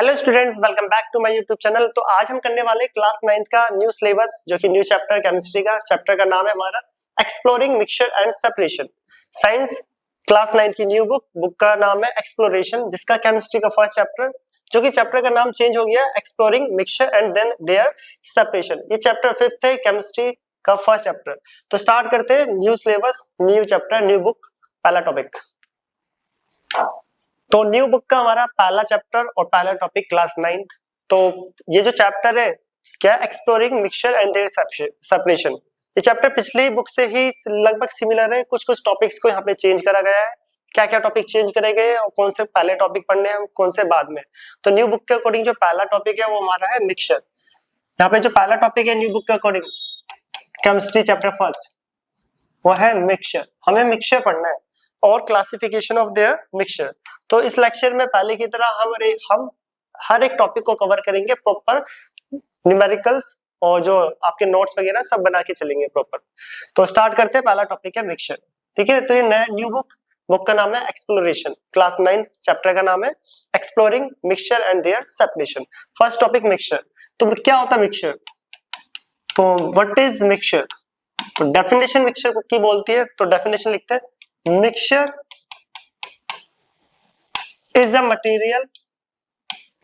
Hello students, welcome back to my YouTube channel. तो आज हम करने वाले क्लास 9th का न्यू सिलेबस, जो कि न्यू चैप्टर केमिस्ट्री का चैप्टर का नाम है हमारा exploring mixture and separation. Science class 9th की न्यू बुक का नाम है एक्सप्लोरेशन, जिसका केमिस्ट्री का फर्स्ट चैप्टर, जो कि चैप्टर का नाम चेंज हो गया exploring mixture and then their separation. ये चैप्टर 5th है केमिस्ट्री का फर्स्ट चैप्टर। तो स्टार्ट करते हैं new syllabus, new chapter, new book, पहला टॉपिक। तो न्यू बुक का हमारा पहला चैप्टर और पहला टॉपिक क्लास 9th। तो ये जो चैप्टर है क्या, exploring mixture and their separation. ये चैप्टर पिछले बुक से ही लगभग सिमिलर है, कुछ कुछ टॉपिक्स को यहाँ पे चेंज करा गया है। क्या क्या टॉपिक चेंज करे गए और कौन से पहले टॉपिक पढ़ने हैं, कौन से बाद में। तो न्यू बुक के अकॉर्डिंग जो पहला टॉपिक है वो हमारा है मिक्सचर। यहाँ पे जो पहला टॉपिक है न्यू बुक के अकॉर्डिंग केमिस्ट्री चैप्टर फर्स्ट, वो है मिक्सचर। हमें मिक्सचर पढ़ना है और क्लासिफिकेशन ऑफ देयर मिक्सचर। तो इस लेक्चर में पहले की तरह हम हर एक टॉपिक को कवर करेंगे, प्रॉपर न्यूमेरिकल्स और जो आपके नोट्स वगैरह सब बना के चलेंगे प्रॉपर। तो स्टार्ट करते हैं, पहला टॉपिक है मिक्सचर। ठीक है, तो ये नया न्यू बुक का नाम है एक्सप्लोरेशन, क्लास 9 चैप्टर का नाम है exploring mixture and their separation. First topic mixture. तो क्या होता है मिक्सचर? तो व्हाट इज मिक्सचर? तो डेफिनेशन मिक्सचर की बोलती है, तो डेफिनेशन लिखते हैं मिक्सचर इज अ मटेरियल।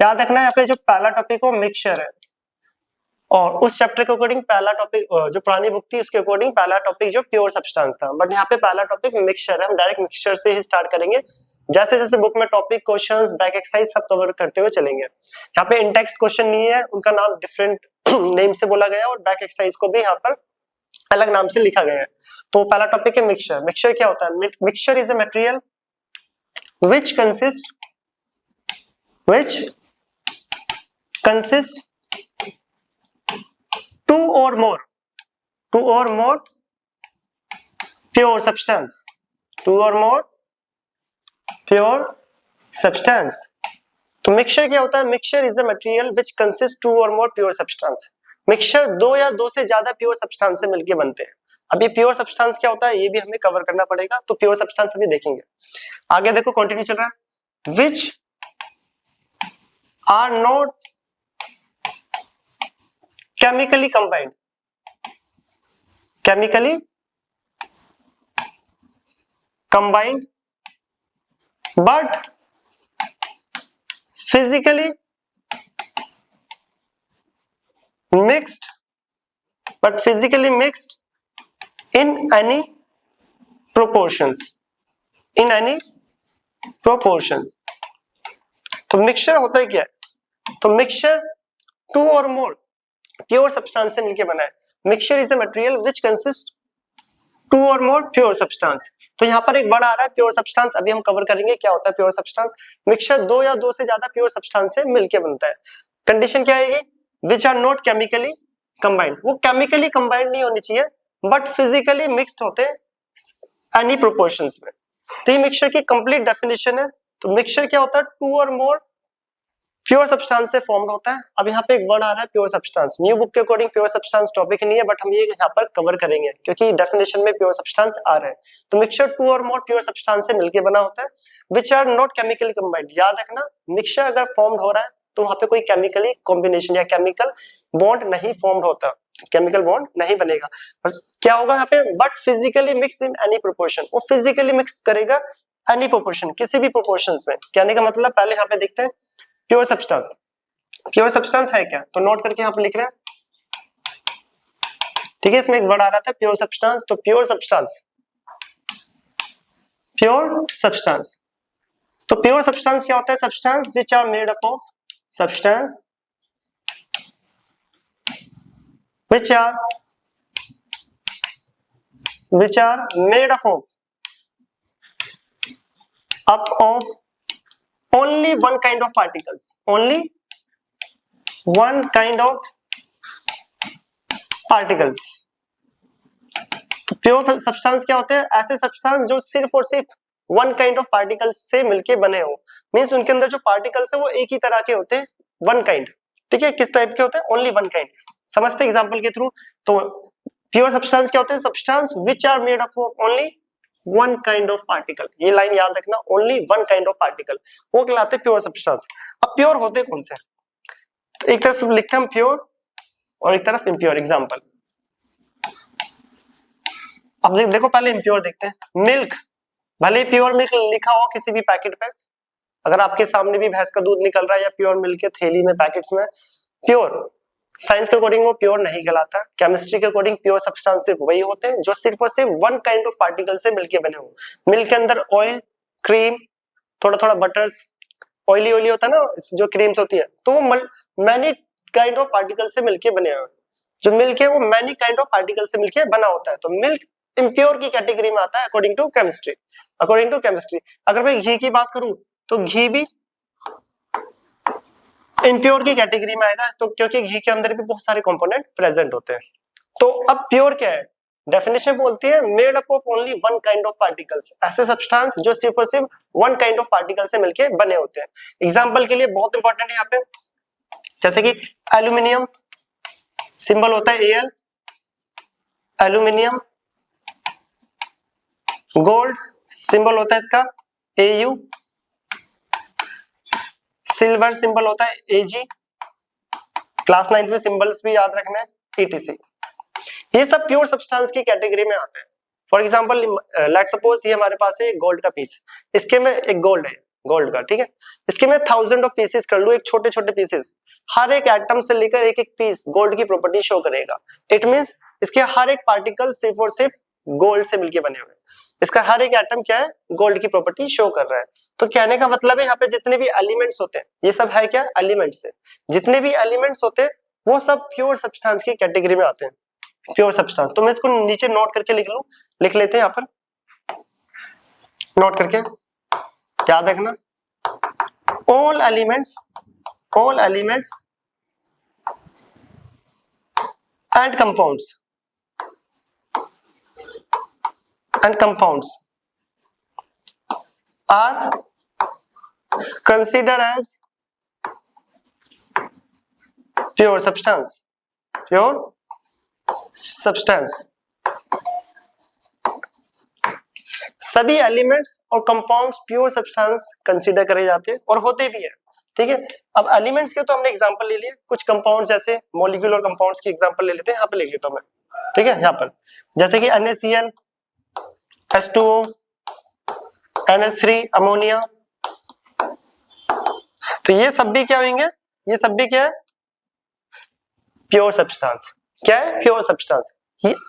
याद रखना यहाँ पे जो पहला टॉपिक हो मिक्सचर है, और उस चैप्टर के अकॉर्डिंग पहला टॉपिक जो पुरानी बुक थी उसके अकॉर्डिंग पहला टॉपिक जो प्योर सब्सटेंस था, बट यहाँ पे पहला टॉपिक मिक्सचर है। हम डायरेक्ट मिक्सचर से ही स्टार्ट करेंगे, जैसे जैसे बुक में टॉपिक, क्वेश्चंस, बैक एक्सरसाइज सब कवर करते हुए चलेंगे। यहाँ पे इंटेक्स क्वेश्चन नहीं है, उनका नाम डिफरेंट नेम से बोला गया है, और बैक एक्सरसाइज को भी यहाँ पर अलग नाम से लिखा गया है। तो पहला टॉपिक है मिक्सचर। मिक्सचर क्या होता है? Mixture is a material which consist two or more pure substance, तो मिक्सचर क्या होता है? Mixture is a material which consists two or more pure substance। Mixture दो या दो से ज्यादा प्योर सब्सटेंस से मिलके बनते हैं। अब ये प्योर सब्सटेंस क्या होता है ये भी हमें कवर करना पड़ेगा, तो प्योर सब्सटेंस अभी देखेंगे। आगे देखो, कंटिन्यू चल रहा है। which are not chemically combined but physically mixed in any proportions। तो मिक्सचर होता है क्या? तो मिक्सचर टू और मोर प्योर सब्सटेंस से मिलकर बना है। Mixture is a material which consist to और मोर प्योर सब्सटेंस। तो यहाँ पर एक वर्ड आ रहा है प्योर सब्सटेंस, अभी हम कवर करेंगे क्या होता है प्योर सब्सटेंस। मिक्सचर दो या दो से ज्यादा प्योर सब्सटेंस से मिलकर बनता है। कंडीशन क्या आएगी? Which are not chemically combined. वो केमिकली कंबाइंड नहीं होनी चाहिए, बट फिजिकली मिक्स्ड होते हैं एनी प्रोपोर्शंस में। तो ये मिक्सचर की कंप्लीट डेफिनेशन है। तो मिक्सचर क्या होता है? टू और मोर प्योर सब्सटेंस से फॉर्म्ड होता है। अब यहाँ पे एक वर्ड आ रहा है प्योर सब्सटेंस। न्यू बुक के अकॉर्डिंग प्योर सब्सटेंस टॉपिक नहीं है, बट हम ये यहाँ पर कवर करेंगे क्योंकि डेफिनेशन में प्योर सब्सटेंस आ रहा है। तो मिक्सचर टू और मोर प्योर सब्सटेंस से मिलकर बना होता है, which are not chemically combined. याद रखना, मिक्सचर अगर फॉर्म्ड हो रहा है तो वहां पे कोई केमिकली कॉम्बिनेशन या केमिकल बॉन्ड नहीं फॉर्म्ड होता, केमिकल बॉन्ड नहीं बनेगा। और क्या होगा यहाँ पे? But physically mixed in any proportion. वो फिजिकली मिक्स करेगा एनी प्रोपोर्शन, किसी भी प्रोपोर्शंस में। कहने का मतलब पहले यहाँ पे देखते हैं प्योर सब्सटेंस। प्योर सब्सटेंस है क्या, तो नोट करके यहाँ पे लिख रहे हैं। ठीक है, इसमें एक वर्ड आ रहा था प्योर सब्सटेंस। तो प्योर सब्सटेंस तो प्योर सब्सटेंस क्या होता है? Substance which are made up of which are made up of only one kind of particles, pure substance क्या होते हैं? ऐसे सब्सटेंस जो सिर्फ और सिर्फ वन काइंड ऑफ पार्टिकल्स से मिलके बने हो। मींस उनके अंदर जो पार्टिकल्स है वो एक ही तरह के होते हैं, वन काइंड। ठीक है, किस टाइप के होते हैं? Only one kind. समझते एग्जांपल के थ्रू। तो प्योर सब्सटेंस क्या होते हैं? Substance which are made up of only one kind of particle, ये लाइन याद रखना, only one kind of particle, वो कहलाते हैं प्योर सब्सटेंस। अब प्योर होते कौन से, तो एक तरफ लिखते हैं हम प्योर और एक तरफ इम्प्योर। एग्जांपल अब देखो पहले इम्प्योर देखते हैं। मिल्क, भले प्योर मिल्क लिखा हो किसी भी पैकेट पे, अगर आपके सामने भी भैंस का दूध निकल रहा है या प्योर मिल्क के थैली में पैकेट्स में, प्योर साइंस के अकॉर्डिंग वो प्योर नहीं कहलाता। केमिस्ट्री के अकॉर्डिंग प्योर सब्सटेंस सिर्फ वही होते हैं जो सिर्फ और सिर्फ वन काइंड ऑफ पार्टिकल से मिलके बने हो। मिल्क के अंदर ऑयल, क्रीम, थोड़ा थोड़ा बटर्स, ऑयली ऑयली होता है ना जो क्रीम्स होती है, तो वो मैनी काइंड ऑफ पार्टिकल से मिलके बने हुए। जो मिल्क है वो मैनी काइंड ऑफ पार्टिकल से मिलके बना होता है, तो मिल्क इम्प्योर की कैटेगरी में आता है according to chemistry. According to chemistry अगर मैं घी की बात करूं तो घी भी इम्प्योर की कैटेगरी में आएगा, तो क्योंकि घी के अंदर भी बहुत सारे कंपोनेंट प्रेजेंट होते हैं। तो अब प्योर क्या है, डेफिनेशन बोलती है made up of only one kind of particles, ऐसे सब्सटेंस जो सिर्फ और सिर्फ वन काइंड ऑफ पार्टिकल से मिलके बने होते हैं। एग्जांपल के लिए बहुत इंपॉर्टेंट है यहाँ पे, जैसे कि एल्यूमिनियम, सिंबल होता है एल, एल्यूमिनियम। गोल्ड, सिंबल होता है इसका एयू। सिल्वर, सिंबल होता है एजी। क्लास 9 में सिंबल्स भी याद रखना है, ईटीसी। ये सब प्योर सब्सटेंस की कैटेगरी में आते हैं। फॉर एग्जांपल लेट सपोज ये हमारे पास है गोल्ड का पीस, इसके में एक गोल्ड है, गोल्ड का, ठीक है, इसके मैं 1000 ऑफ पीसेस कर लूं, एक छोटे छोटे पीसेस, हर एक एटम से लेकर एक एक पीस गोल्ड की प्रॉपर्टी शो करेगा। इट मींस इसके हर एक पार्टिकल सिर्फ और सिर्फ गोल्ड से मिलके बने हुए हैं, इसका हर एक एटम क्या है, गोल्ड की प्रॉपर्टी शो कर रहा है। तो कहने का मतलब है यहाँ पे जितने भी एलिमेंट्स होते हैं, ये सब है क्या, एलिमेंट्स है, जितने भी एलिमेंट्स होते हैं वो सब प्योर सब्सटेंस की कैटेगरी में आते हैं, प्योर सब्सटेंस। तो मैं इसको नीचे नोट करके लिख लूं, लिख लेते हैं यहाँ पर, नोट करके याद रखना, all elements and compounds are considered as pure substance, सभी एलिमेंट्स और कंपाउंड्स प्योर सब्सटेंस कंसीडर करे जाते हैं और होते भी है, ठीक है। अब एलिमेंट्स के तो हमने एग्जांपल ले लिए, कुछ कंपाउंड्स जैसे मॉलिक्यूल और कंपाउंड्स की एग्जांपल ले लेते हैं, यहाँ पे लिख लेता हूं मैं, ठीक है। यहाँ पर जैसे कि NaCl, H2O, NH3, अमोनिया, तो ये सब भी क्या होंगे, ये सब भी क्या है, प्योर सब्सटेंस। क्या है, प्योर सब्सटेंस।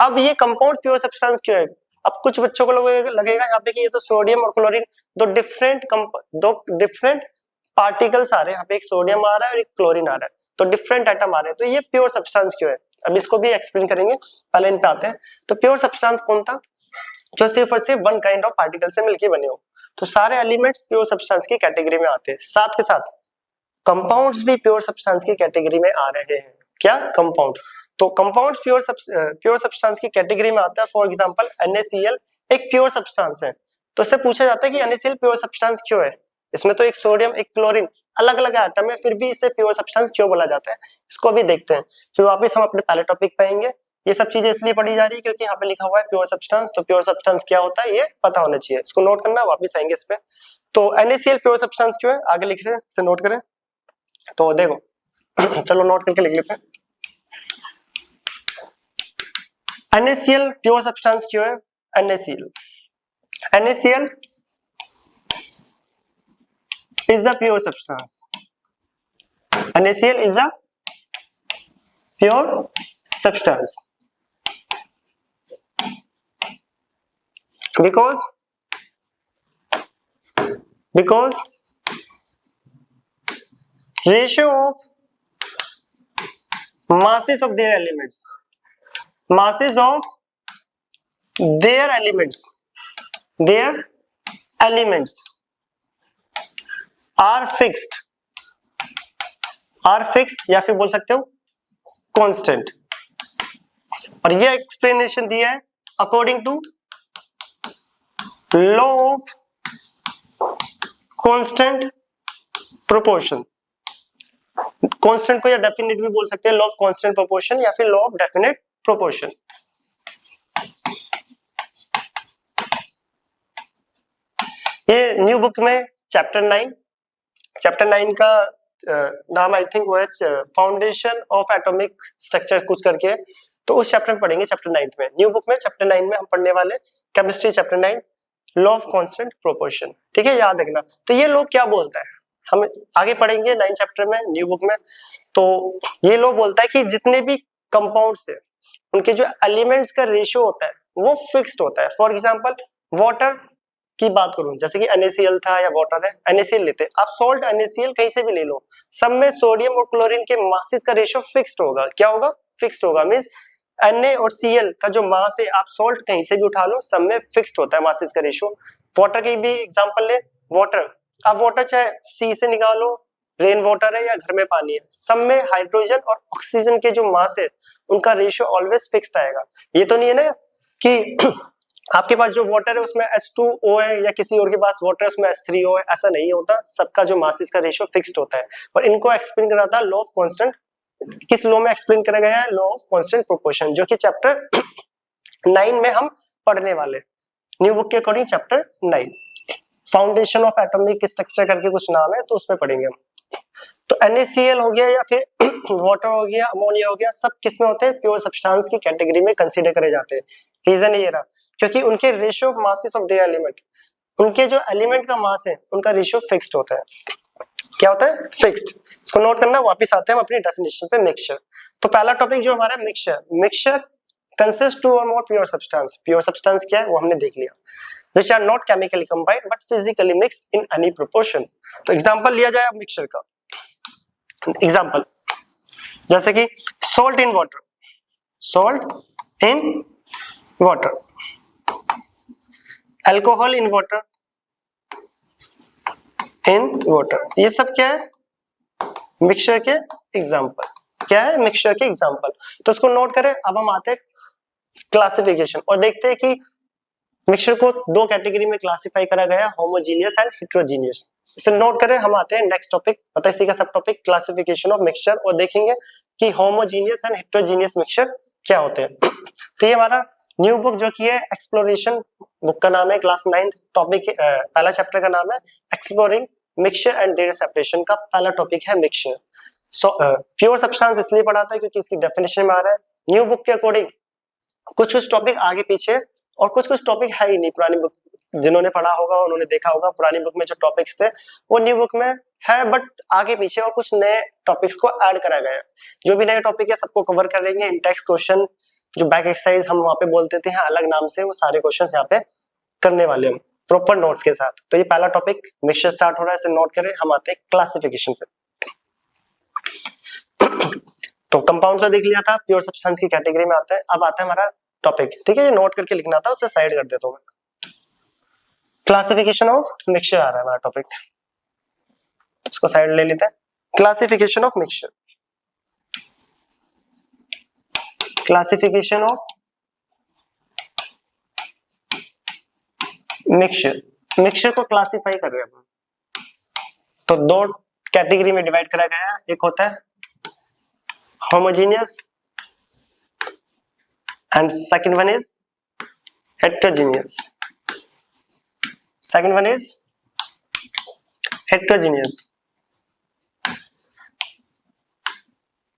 अब ये कंपाउंड प्योर सब्सटेंस क्यों है, अब कुछ बच्चों को लगेगा यहाँ पे कि ये तो सोडियम और क्लोरीन दो डिफरेंट पार्टिकल्स आ रहे हैं, यहाँ पे एक सोडियम आ रहा है और एक क्लोरीन आ रहा है, तो डिफरेंट एटम आ रहे हैं, तो ये प्योर सब्सटेंस क्यों है, अब इसको भी एक्सप्लेन करेंगे, पहले इन पे आते हैं। तो प्योर सब्सटेंस कौन था, जो सिर्फ और सिर्फ वन काइंड ऑफ पार्टिकल से मिलके बने हो, तो सारे एलिमेंट्स प्योर सब्सटेंस की कैटेगरी में आते हैं। साथ के साथ कंपाउंड्स भी प्योर सब्सटेंस की कैटेगरी में आ रहे हैं। क्या, कंपाउंड्स, तो कंपाउंड्स प्योर सब्सटेंस की कैटेगरी में आता है। फॉर एग्जांपल NaCl एक प्योर सब्सटेंस है, तो इससे पूछा जाता है कि NaCl प्योर सब्सटेंस क्यों है, इसमें तो एक सोडियम एक क्लोरीन अलग अलग एटम है, फिर भी इसे प्योर सब्सटेंस क्यों बोला जाता है, इसको भी देखते हैं। फिर वापस हम अपने पहले टॉपिक पे आएंगे। ये सब चीजें इसलिए पढ़ी जा रही है क्योंकि यहाँ पे लिखा हुआ है प्योर सब्सटेंस, तो प्योर सब्सटेंस क्या होता है ये पता होना चाहिए, इसको नोट करना, वापस आएंगे इस पे। तो NaCl प्योर सब्सटेंस क्यों है, आगे लिख रहे हैं, इसे नोट करें। तो देखो चलो नोट करके लिख लेते हैं, NaCl प्योर सब्सटेंस क्यों है। NaCl is a pure substance. NaCl is a pure substance because ratio of masses of their elements are fixed या फिर बोल सकते हो कांस्टेंट, और ये एक्सप्लेनेशन दिया है according to law of constant proportion. Constant को या डेफिनेट भी बोल सकते हैं, लॉ ऑफ कांस्टेंट प्रोपोर्शन या फिर law of definite proportion. New book में चैप्टर 9 का नाम आई थिंक वो है फाउंडेशन ऑफ एटॉमिक स्ट्रक्चर कुछ करके, तो उस चैप्टर में पढ़ेंगे चैप्टर 9 में। न्यू बुक में चैप्टर 9 में हम पढ़ने वाले chemistry chapter 9 law of constant proportion, ठीक है, याद रखना। तो ये लॉ क्या बोलता है हम आगे पढ़ेंगे 9 चैप्टर में न्यू बुक में। तो ये लॉ बोलता है कि जितने भी कंपाउंड्स है उनके जो एलिमेंट्स का रेशियो होता है वो फिक्स्ड होता है। फॉर एग्जांपल वाटर की बात करूं, जैसे कि NaCl था या वाटर है, NaCl लेते हैं आप, सॉल्ट NaCl कहीं से भी ले लो, सब में सोडियम और क्लोरीन के मासेस का रेशियो फिक्स्ड होगा। क्या होगा? फिक्स्ड होगा। मींस Na और Cl का जो मास है आप सॉल्ट कहीं से भी उठा लो, सब में फिक्स्ड होता है मासेस का रेशियो। वाटर की भी एग्जांपल ले, वाटर, आप वाटर चाहे सी से निकालो, रेन वाटर है या घर में पानी है, सब में हाइड्रोजन और ऑक्सीजन के जो मास है उनका रेशियो ऑलवेज फिक्स्ड आएगा। ये तो नहीं है ना कि आपके पास जो वाटर है उसमें H2O है या किसी और के पास वाटर है उसमें H3O है, ऐसा नहीं होता। सबका जो मासेस का रेशियो फिक्स्ड होता है। और इनको एक्सप्लेन करा था लॉ ऑफ कांस्टेंट, किस लॉ में एक्सप्लेन करा गया है? लॉ ऑफ कांस्टेंट प्रोपोर्शन, जो कि चैप्टर 9 में हम पढ़ने वाले, न्यू बुक के according chapter 9 foundation of atomic structure करके कुछ नाम है, तो उसमें पढ़ेंगे हम। तो NaCl हो गया या फिर वाटर हो गया, अमोनिया हो गया, सब किसमें होते हैं? प्योर सब्सटेंस की कैटेगरी में कंसीडर करे जाते हैं। रीजन ये रहा क्योंकि उनके ratio of masses of their element, उनके जो एलिमेंट का मास है उनका रेशियो फिक्स्ड होता है। क्या होता है? फिक्स्ड। इसको नोट करना। वापस आते हैं हम अपनी डेफिनेशन पे, मिक्सचर। तो पहला टॉपिक जो हमारा मिक्सचर, मिक्सचर कंसिस्ट टू और मोर प्योर सब्सटेंस। प्योर सब्सटेंस क्या है वो हमने देख लिया, which are not chemically combined but physically mixed in any proportion। तो एग्जांपल लिया जाए अब मिक्सचर का। एग्जांपल जैसे कि salt in water, salt in water, alcohol in water, in water, ये सब क्या है? मिक्सचर के एग्जांपल। क्या है? मिक्सचर के एग्जांपल। तो इसको नोट करें। अब हम आते हैं क्लासिफिकेशन और देखते हैं कि मिक्सचर को दो कैटेगरी में क्लासिफाई करा गया, होमोजीनियस एंड हेटेरोजीनियस। इसे नोट करें। हम आते हैं नेक्स्ट टॉपिक, पता है इसी का सब टॉपिक क्लासिफिकेशन ऑफ मिक्सचर, और देखेंगे कि होमोजीनियस एंड हेटेरोजीनियस मिक्सचर क्या होते हैं। तो ये हमारा न्यू बुक जो की है एक्सप्लोरेशन बुक का नाम है, क्लास 9 टॉपिक, पहला चैप्टर का नाम है exploring mixture and their separation का पहला टॉपिक है मिक्सचर। सो प्योर सब्सटेंस इसलिए पढ़ाता है क्योंकि इसकी डेफिनेशन में आ रहा है। न्यू बुक के अकॉर्डिंग कुछ टॉपिक आगे पीछे और कुछ टॉपिक है ही नहीं। पुरानी बुक जिन्होंने पढ़ा होगा उन्होंने देखा होगा, पुरानी बुक में जो टॉपिक्स थे वो न्यू बुक में है, बट आगे पीछे और कुछ नए टॉपिक्स को ऐड करा गया है। जो भी नए टॉपिक है सबको कवर करेंगे। इंटेक्स क्वेश्चन, जो बैक एक्सरसाइज हम वहां पे बोलते थे अलग नाम से, वो सारे क्वेश्चन यहाँ पे करने वाले हम प्रॉपर नोट्स के साथ। तो ये पहला टॉपिक मिक्सचर स्टार्ट हो रहा है, इसे नोट करें। हम आते हैं क्लासिफिकेशन पे। तो कंपाउंड तो देख लिया था, प्योर सब्सटेंस की कैटेगरी में आता है। अब आता है हमारा टॉपिक, ठीक है, ये नोट करके लिखना था, उसे साइड कर देता हूं मैं। क्लासिफिकेशन ऑफ मिक्सचर आ रहा है हमारा टॉपिक, इसको साइड ले लेते हैं। Classification of mixture, classification of mixture, mixture को क्लासिफाई कर रहे हैं। तो दो कैटेगरी में डिवाइड करा गया है, एक होता है homogeneous and second one is heterogeneous, second one is heterogeneous।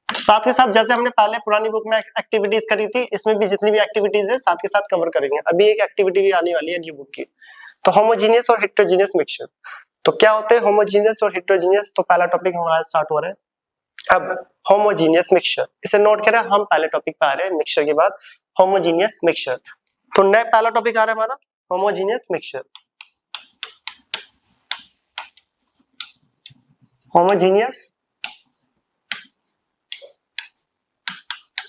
साथ के साथ जैसे हमने पहले पुरानी बुक में एक्टिविटीज करी थी, इसमें भी जितनी भी एक्टिविटीज है साथ के साथ कवर करेंगे। अभी एक एक्टिविटी भी आने वाली है न्यू बुक की। तो होमोजेनियस और हेटेरोजेनियस मिक्सचर, तो क्या होते हैं होमोजेनियस और हेटेरोजेनियस? तो पहला टॉपिक हमारा स्टार्ट हो रहा है अब, होमोजीनियस मिक्सचर। इसे नोट करें, हम पहले टॉपिक पे आ रहे हैं मिक्सचर के बाद होमोजीनियस मिक्सचर। तो नया पहला टॉपिक आ रहा है हमारा होमोजीनियस मिक्सचर। Homogeneous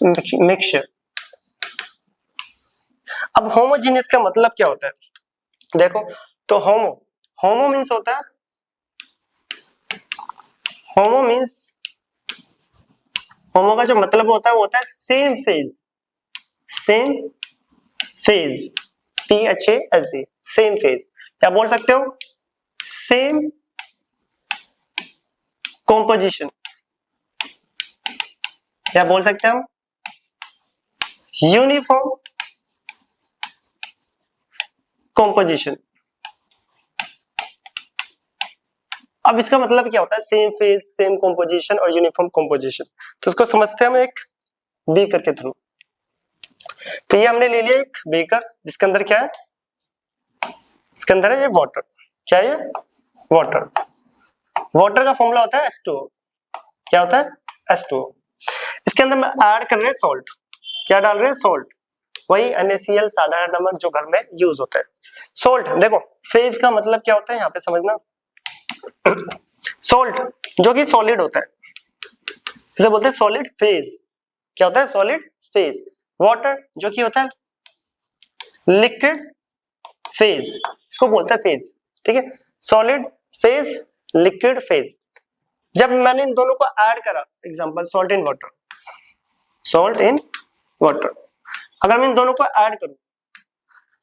mixture. अब होमोजीनियस का मतलब क्या होता है? देखो, तो होमो मीन्स होता है, होमो का जो मतलब होता है वो होता है same phase, same phase, PHASE, same phase. क्या बोल सकते हो? सेम कॉम्पोजिशन, क्या बोल सकते हैं हम? Uniform composition. अब इसका मतलब क्या होता है, सेम फेज, सेम कंपोजिशन और यूनिफॉर्म कंपोजिशन। तो उसको समझते हैं हम एक बीकर के थ्रू। तो ये हमने ले लिया एक बीकर, जिसके अंदर क्या है, इसके अंदर है ये वाटर। क्या है ये? वाटर। वाटर का फॉर्मूला होता है H2O। क्या होता है? H2O। इसके अंदर हम ऐड कर रहे हैं सॉल्ट। क्या डाल रहे हैं? सॉल्ट। वही NaCl साधारण नमक जो घर में यूज होता है। सॉल्ट देखो, फेज का मतलब क्या होता है यहाँ पे समझना। सॉल्ट जो कि सॉलिड होता है, इसे बोलते हैं सॉलिड फेज। क्या होता है? Solid phase. वाटर जो कि होता है लिक्विड फेज, इसको बोलते हैं फेज। ठीक है, सॉलिड फेज, लिक्विड फेज। जब मैंने इन दोनों को ऐड करा, example salt in water, salt in water, अगर मैं इन दोनों को ऐड करूं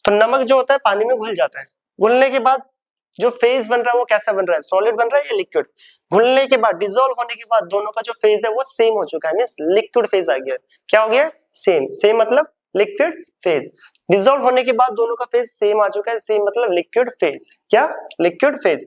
तो नमक जो होता है पानी में घुल जाता है। घुलने के बाद जो फेज बन रहा है वो कैसा बन रहा है? सॉलिड बन रहा है या लिक्विड? घुलने के बाद, डिसॉल्व होने के बाद दोनों का जो फेज है वो सेम हो चुका है, मींस लिक्विड फेज आ गया। क्या हो गया? सेम। सेम मतलब लिक्विड फेज। डिसॉल्व होने के बाद दोनों का फेज सेम आ चुका है, सेम मतलब लिक्विड फेज। क्या? Liquid phase.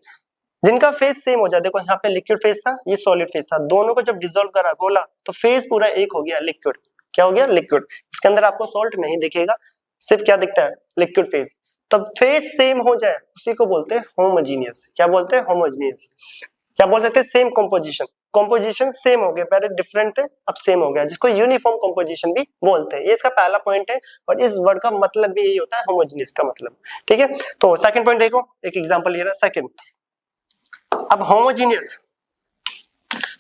जिनका फेज सेम हो जाए, देखो यहाँ पे लिक्विड फेज था, ये सॉलिड फेज था, दोनों को जब डिसॉल्व करा, घोला, तो फेज पूरा एक हो गया, लिक्विड। क्या हो गया? लिक्विड। इसके अंदर आपको सॉल्ट नहीं दिखेगा, सिर्फ क्या दिखता है? Liquid phase. तब फेज सेम हो जाए उसी को बोलते हैं होमोजीनियस। क्या बोलते हैं? होमोजीनियस। क्या बोल सकते हैं? Same composition. कंपोजिशन सेम हो गया, पहले डिफरेंट थे अब सेम हो गया, जिसको यूनिफॉर्म कंपोजिशन भी बोलते हैं। ये इसका पहला पॉइंट है और इस वर्ड का मतलब भी यही होता है, होमोजीनियस का मतलब। ठीक है, तो सेकंड पॉइंट देखो, एक एग्जांपल ले रहा है सेकंड। अब होमोजीनियस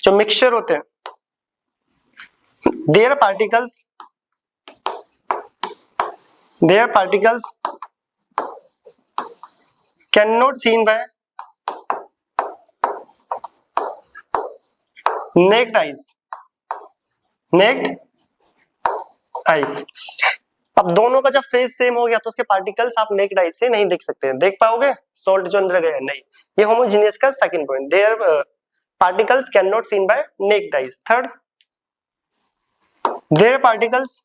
जो मिक्सचर होते हैं, there particles cannot seen by naked eyes। अब दोनों का जब फेज सेम हो गया तो उसके पार्टिकल्स आप नेक्ड आई से नहीं देख सकते हैं। देख पाओगे सॉल्ट जो अंदर गया? नहीं। ये होमोजीनियस का second point, their particles can not seen by naked eyes. Third, their particles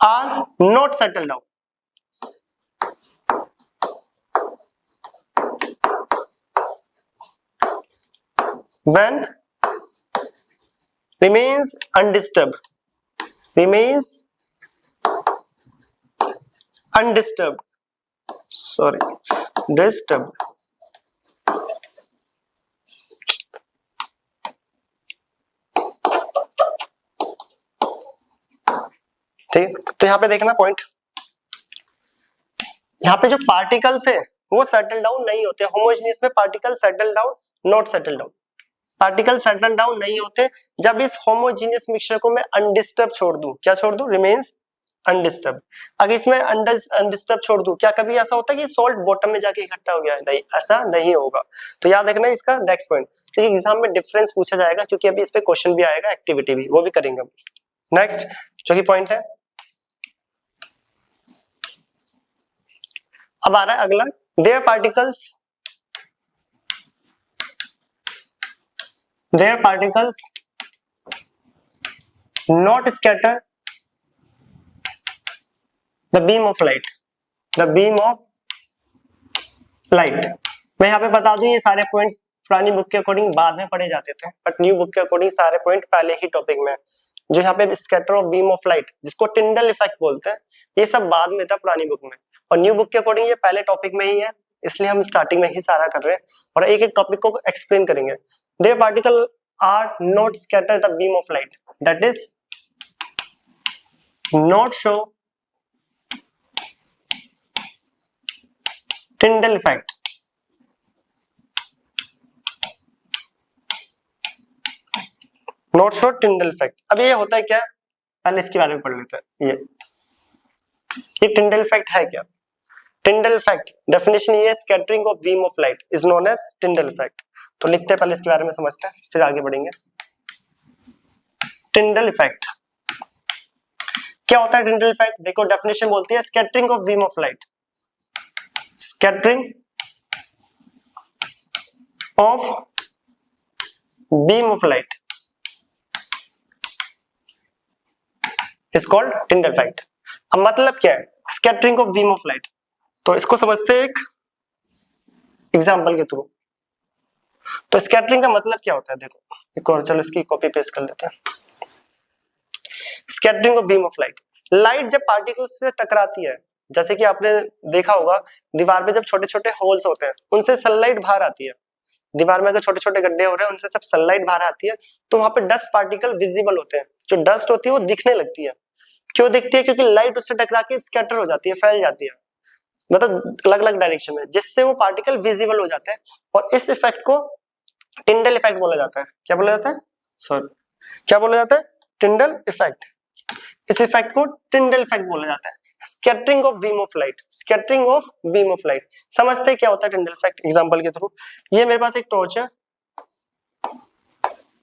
are not settled down. When remains undisturbed, disturbed। ठीक, तो यहाँ पे देखना पॉइंट, यहाँ पे जो पार्टिकल्स है वो सेटल डाउन नहीं होते। होमोजेनियस में particle settle down, not settle down. Particle settle down नहीं होते जब इस होमोजीनियस मिक्सचर को मैं अनडिस्टर्ब छोड़ दूं। क्या छोड़ दूं? Remains undisturbed. अगर इसमें अनडिस्टर्ब छोड़ दूं, क्या कभी ऐसा होता है कि सॉल्ट बॉटम में जाके इकट्ठा हो गया है? नहीं, ऐसा नहीं होगा। तो याद रखना इसका नेक्स्ट पॉइंट, क्योंकि एग्जाम में डिफरेंस पूछा जाएगा, क्योंकि अभी इस पे क्वेश्चन भी आएगा, एक्टिविटी भी, वो भी करेंगे हम। नेक्स्ट जो कि पॉइंट है, अब आ रहा है अगला, there particles not scatter the beam of light। मैं यहाँ पे बता दूं, ये सारे पॉइंट्स पुरानी बुक के अकॉर्डिंग बाद में पढ़े जाते थे, बट न्यू बुक के अकॉर्डिंग सारे पॉइंट पहले ही टॉपिक में। जो यहाँ पे scatter of beam of light, जिसको टिंडल इफेक्ट बोलते हैं, ये सब बाद में था पुरानी बुक में, और न्यू बुक के अकॉर्डिंग ये पहले टॉपिक में ही है, इसलिए हम स्टार्टिंग में ही सारा कर रहे हैं और एक एक टॉपिक को एक्सप्लेन करेंगे। Their particle are not scatter the beam of light, that is not show Tyndall effect। not show Tyndall effect। अब ये होता है क्या? पहले इसके बारे में पढ़ लेते हैं। ये Tyndall effect है क्या? Tyndall effect डेफिनेशन ये है, scattering of beam of light is known as Tyndall effect। तो लिखते हैं, पहले इसके बारे में समझते हैं, फिर आगे बढ़ेंगे। Tyndall effect क्या होता है? टिंडल इफेक्ट देखो, डेफिनेशन बोलती है scattering of beam of light, scattering of beam of light is called Tyndall effect. अब मतलब क्या है scattering of beam of light? तो इसको समझते हैं एक एग्जाम्पल के थ्रू। तो स्कैटरिंग का मतलब क्या होता है, देखो एक और, चलो इसकी कॉपी पेस्ट कर लेते हैं। Scattering of beam of light, light जब पार्टिकल्स से टकराती है, जैसे कि आपने देखा होगा दीवार पे जब छोटे छोटे होल्स होते हैं उनसे सनलाइट बाहर आती है, दीवार में अगर छोटे छोटे गड्ढे हो रहे हैं उनसे सब सनलाइट बाहर आती है, तो वहां पे डस्ट पार्टिकल विजिबल होते हैं। जो डस्ट होती है वो दिखने लगती है। क्यों दिखती है? क्योंकि लाइट उससे टकरा के स्कैटर हो जाती है, फैल जाती है, मतलब अलग अलग डायरेक्शन में, जिससे वो पार्टिकल विजिबल हो जाते हैं। और इस इफेक्ट को टिंडल इफेक्ट बोला जाता है। क्या बोला जाता है? सॉरी, क्या बोला जाता है? Tyndall effect. इस इफेक्ट को टिंडल इफेक्ट बोला जाता है। Scattering of beam of light, scattering of beam of light. समझते हैं क्या होता है टिंडल इफेक्ट एग्जांपल के थ्रू। ये मेरे पास एक टॉर्च है,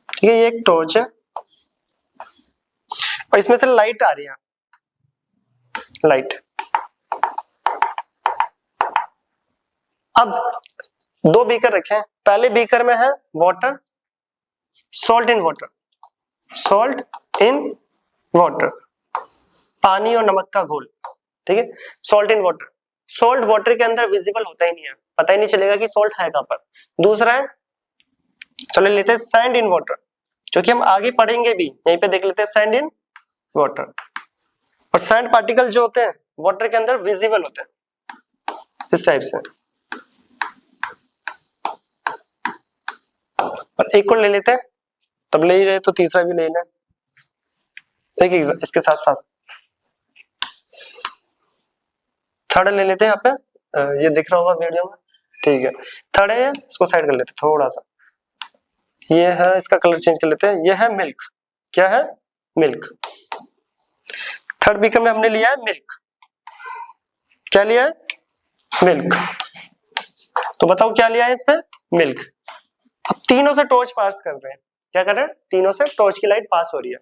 ठीक है, ये एक टॉर्च है और इसमें से लाइट आ रही है, लाइट। अब दो बीकर रखे हैं, पहले बीकर में है water, salt in water, salt in water, पानी और नमक का घोल, ठीक है, salt in water. Salt water के अंदर विजिबल होता ही नहीं है, पता ही नहीं चलेगा कि सॉल्ट है कहां पर। दूसरा है, चलो लेते हैं सैंड इन वाटर, जो कि हम आगे पढ़ेंगे भी, यहीं पे देख लेते हैं सैंड इन वाटर। और सैंड पार्टिकल जो होते हैं वाटर के अंदर विजिबल होते हैं इस टाइप से। और एक को ले लेते हैं, तब ले ही रहे तो तीसरा भी ले लें, एक इसके साथ साथ थर्ड ले लेते हैं। यहाँ पे ये दिख रहा होगा वीडियो में, ठीक है। थर्ड है, इसको साइड कर लेते हैं थोड़ा सा, ये है, इसका कलर चेंज कर लेते हैं, ये है मिल्क। क्या है? मिल्क। थर्ड बीकर में हमने लिया है मिल्क। क्या लिया है? मिल्क। तो बताओ क्या लिया है इसमें? मिल्क। अब तीनों से टॉर्च पास कर रहे हैं, क्या कर रहे हैं? तीनों से टॉर्च की लाइट पास हो रही है।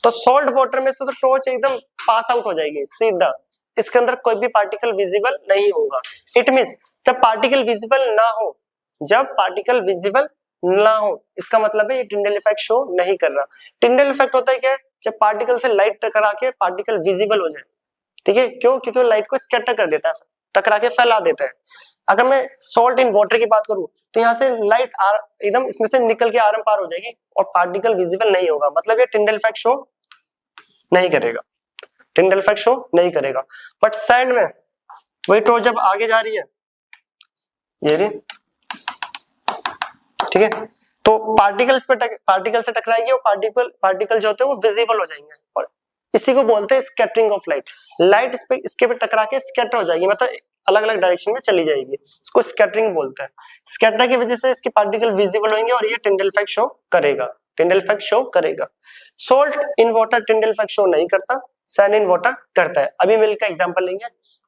तो सॉल्ट वाटर में से तो टॉर्च एकदम पास आउट हो जाएगी सीधा, इसके अंदर कोई भी पार्टिकल विजिबल नहीं होगा। इट मींस जब पार्टिकल विजिबल ना हो, जब पार्टिकल विजिबल ना हो, इसका मतलब है ये टिंडल इफेक्ट शो नहीं कर रहा। टिंडल इफेक्ट होता है क्या? जब पार्टिकल से लाइट टकरा के पार्टिकल विजिबल हो जाए, ठीक है। क्यों? क्योंकि वो लाइट को स्कैटर कर देता है, टकरा के फैला देता है। अगर मैं सॉल्ट इन वाटर की बात करूं तो यहाँ से लाइट एकदम इसमें से निकल के आरम पार हो जाएगी और पार्टिकल विजिबल नहीं होगा, मतलब ये टिंडल इफेक्ट शो नहीं करेगा, टिंडल इफेक्ट शो नहीं करेगा। बट सैंड में वही टॉर्च जब आगे जा रही है, ये भी, ठीक है, तो पार्टिकल से टकराएगी और पार्टिकल जो होते हैं वो विजिबल हो जाएंगे, और इसी को बोलते हैं स्कैटरिंग ऑफ लाइट। लाइट इसके पे टकरा के स्कैटर हो जाएगी, मतलब अलग अलग डायरेक्शन में चली जाएगी, इसको स्कैटरिंग बोलते हैं। स्कैटर की वजह से इसके पार्टिकल विजिबल होंगे और ये टिंडल इफेक्ट शो करेगा, टिंडल इफेक्ट शो करेगा। Salt in water Tyndall effect show नहीं करता, सैंड इन वाटर करता है। अभी मिल्क का एग्जांपल लेंगे,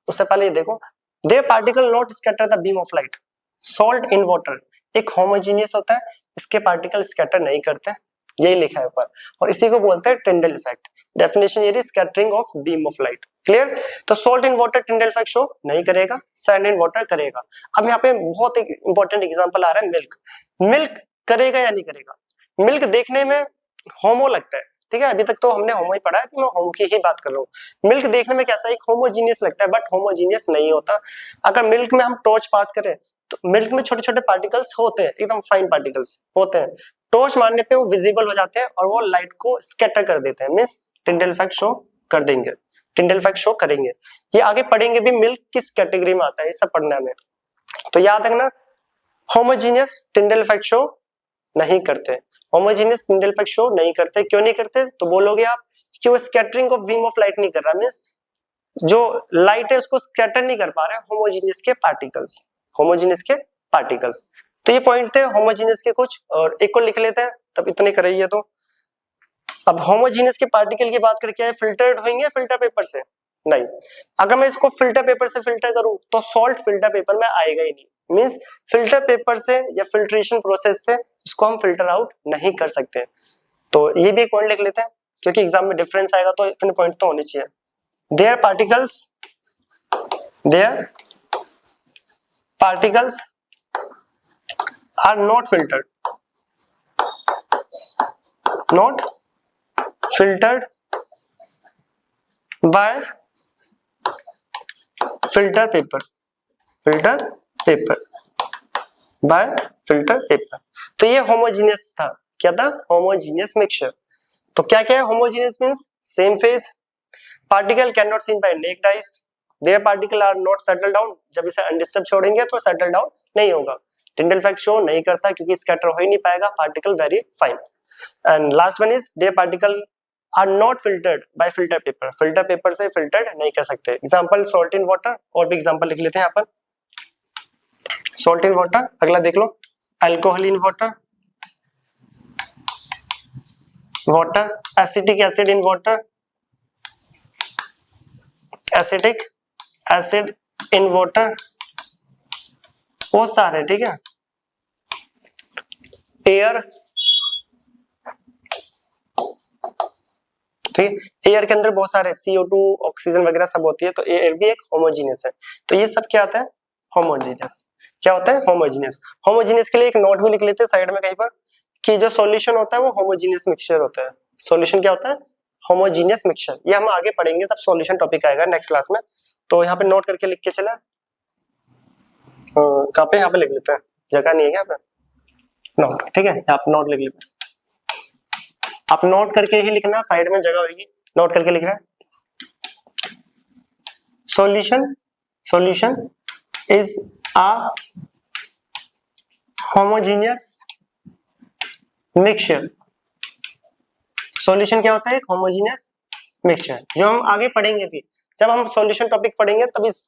उससे पहले ये देखो, their particle not scatter the beam of light. Salt in water एक होमोजेनियस होता है, इसके पार्टिकल स्कैटर नहीं करते, यही लिखा है ऊपर, और इसी को बोलते हैं टिंडल इफेक्ट। डेफिनेशन ये रही, scattering of beam of light. Clear? तो salt in water Tyndall effect show नहीं करेगा, सैंड इन वाटर करेगा। अब यहाँ पे बहुत एक इंपॉर्टेंट एग्जांपल आ रहा है, मिल्क। मिल्क करेगा या नहीं करेगा? मिल्क देखने में होमो लगता है, ठीक है, अभी तक तो हमने होमो ही पढ़ा है, तो मैं होमो की ही बात कर रहा हूँ। मिल्क देखने में कैसा, एक होमोजीनियस लगता है, बट होमोजीनियस नहीं होता। अगर मिल्क में हम टॉर्च पास करें तो मिल्क में छोटे छोटे पार्टिकल्स होते हैं, एकदम फाइन पार्टिकल्स होते हैं, टॉर्च मारने पे वो विजिबल हो जाते हैं और वो लाइट को स्कैटर कर देते हैं, मींस टिंडल इफेक्ट शो कर देंगे, टिंडल इफेक्ट शो करेंगे। ये आगे पढ़ेंगे भी मिल्क किस कैटेगरी में आता है, ये सब पढ़ना में। तो याद रखना, होमोजीनियस टिंडल इफेक्ट शो नहीं करते, होमोजेनियस टिंडल इफेक्ट शो नहीं करते। क्यों नहीं करते? तो बोलोगे आप कि वो scattering of beam of light नहीं कर रहा, मींस जो लाइट है उसको स्कैटर नहीं कर पा रहे होमोजेनियस के पार्टिकल्स, होमोजेनियस के पार्टिकल्स। तो ये पॉइंट थे होमोजेनियस के कुछ, और एक को लिख लेते हैं, तब इतने करिए। तो अब होमोजेनियस के पार्टिकल की बात करके आए, फिल्टर्ड होंगे फिल्टर पेपर से? नहीं। अगर मैं इसको फिल्टर पेपर से फिल्टर करूं तो सॉल्ट फिल्टर पेपर में आएगा ही नहीं, मींस फिल्टर पेपर से या फिल्ट्रेशन प्रोसेस से इसको हम फिल्टर आउट नहीं कर सकते। तो ये भी एक पॉइंट लिख लेते हैं, क्योंकि एग्जाम में डिफरेंस आएगा तो इतने पॉइंट तो होने चाहिए। Their particles are not filtered by filter paper, filter paper, by filter paper. तो ये होमोजीनियस था, क्या था? Homogeneous mixture. तो क्या क्या है homogeneous? Means same phase, particle can not seen by naked eyes, their particle are not settle down, जब इसे अनडिस्टर्ब छोड़ेंगे तो सेटल डाउन नहीं होगा, टिंडल इफेक्ट शो नहीं करता क्योंकि स्कैटर हो ही नहीं पाएगा, particle very fine. And last one is their particle are not filtered by filter paper, filter paper से फिल्टर्ड नहीं कर सकते। एग्जांपल सॉल्ट इन वाटर, और भी एग्जांपल लिख लेते हैं यहाँ पर। सॉल्ट इन वाटर, अगला देख लो, alcohol in water, water, acetic acid in water, acetic acid in water, बहुत सारे, ठीक है। एयर, ठीक है, एयर के अंदर बहुत सारे CO2 ऑक्सीजन वगैरह सब होती है, तो एयर भी एक होमोजीनियस है। तो ये सब क्या आता है? होमोजीनियस। क्या होता है? होमोजीनियस। होमोजीनियस के लिए एक नोट भी लिख लेते हैं साइड में कहीं पर, कि जो सॉल्यूशन होता है वो होमोजीनियस मिक्सचर होता है। सॉल्यूशन क्या होता है? Homogeneous mixture. ये हम आगे पढ़ेंगे, तब सॉल्यूशन टॉपिक आएगा नेक्स्ट क्लास में। तो यहाँ पे नोट करके लिख के चला, कहाँ पे? यहाँ पे लिख लेते हैं, जगह नहीं है यहाँ पे, नोट, ठीक है, आप नोट लिख लेते हैं। आप नोट करके ही लिखना, साइड में जगह होगी, नोट करके लिखना है। Solution, solution is a homogeneous mixture. Solution क्या होता है? एक होमोजीनियस मिक्सचर, जो हम आगे पढ़ेंगे भी, जब हम सॉल्यूशन टॉपिक पढ़ेंगे तब इस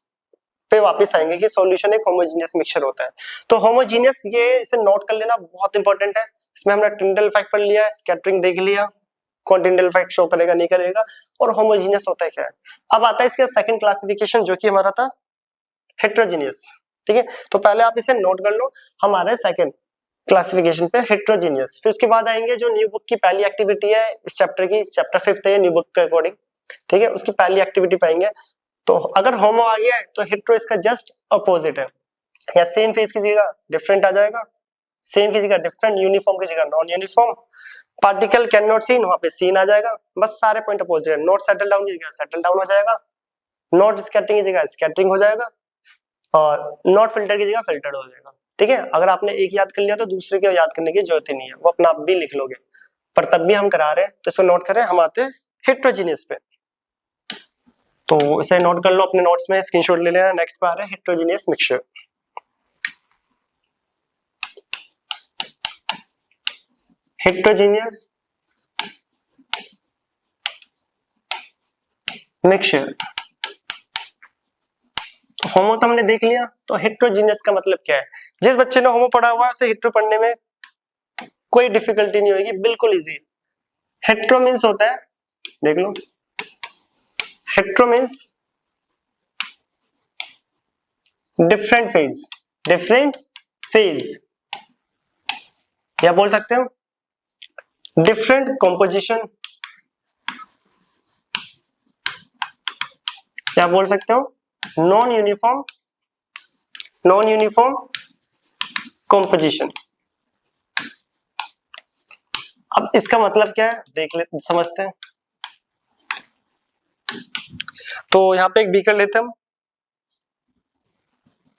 पे वापस आएंगे कि सॉल्यूशन एक होमोजीनियस मिक्सचर होता है। तो होमोजीनियस, ये इसे नोट कर लेना, बहुत इंपॉर्टेंट है। इसमें हमने टिंडल इफेक्ट पढ़ लिया, स्कैटरिंग देख लिया, कौन टिंडल इफेक्ट शो करेगा नहीं करेगा, और होमोजीनियस होता है क्या है। अब आता है इसका सेकंड क्लासिफिकेशन, जो कि हमारा था हेट्रोजीनियस, ठीक है। तो पहले आप इसे नोट कर लो, हमारे सेकंड क्लासिफिकेशन पे हेट्रोजीनियस। फिर उसके बाद आएंगे जो न्यू बुक की पहली एक्टिविटी है इस चैप्टर की, चैप्टर 5 है न्यू बुक के अकॉर्डिंग, ठीक है, उसकी पहली एक्टिविटी पाएंगे। तो अगर होमो आ गया है तो हेट्रो इसका जस्ट अपोजिट है, या सेम फेज की जगह डिफरेंट आ जाएगा, सेम की जगह डिफरेंट, यूनिफॉर्म की जगह non uniform, particle can not scene, वहां पे सीन आ जाएगा, बस सारे पॉइंट अपोजिट है। नॉट सेटल डाउन की जगह सेटल डाउन हो जाएगा, नॉट स्कैटरिंग की जगह स्कैटरिंग हो जाएगा, और नॉट फिल्टर की जगह फिल्टर्ड हो जाएगा, ठीक है। अगर आपने एक याद कर लिया तो दूसरे को याद करने की जरूरत ही नहीं है, वो अपना आप भी लिख लोगे, पर तब भी हम करा रहे हैं तो इसको नोट करें। हम आते हैं हेट्रोजीनियस पे, तो इसे नोट कर लो अपने नोट्स में, स्क्रीनशॉट ले लेना। नेक्स्ट पे आ रहा है हेट्रोजीनियस मिक्सचर। हेट्रोजीनियस मिक्सचर, होमो तो हमने देख लिया, तो हेट्रोजीनियस का मतलब क्या है? जिस बच्चे ने होमो पढ़ा हुआ है उसे हेट्रो पढ़ने में कोई डिफिकल्टी नहीं होगी, बिल्कुल इजी। हेट्रो मींस होता है, देख लो, hetero means different phase, different phase, या बोल सकते हो डिफरेंट कंपोजिशन, या बोल सकते हो non uniform, non uniform composition. अब इसका मतलब क्या है देख ले, समझते हैं। तो यहाँ पे एक बीकर लेते हैं हम,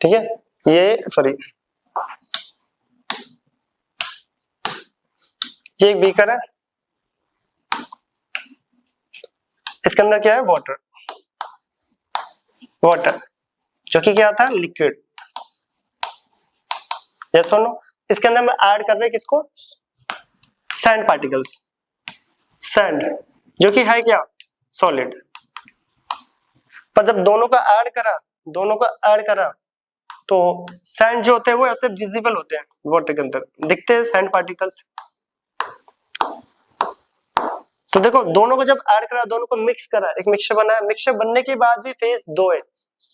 ठीक है, ये सॉरी ये एक बीकर है, इसके अंदर क्या है? वाटर, वाटर जो कि क्या था? लिक्विड, यस और नो। इसके अंदर मैं ऐड कर रहे हैं किसको? सैंड पार्टिकल्स, सैंड जो कि है क्या? सॉलिड। पर जब दोनों का ऐड करा, दोनों का ऐड करा, तो सैंड जो होते हैं वो ऐसे विजिबल होते हैं, वाटर के अंदर दिखते हैं सैंड पार्टिकल्स। तो देखो दोनों को जब ऐड करा, दोनों को मिक्स करा, एक मिक्सचर बना है। मिक्सचर बनने के बाद भी फेज दो है,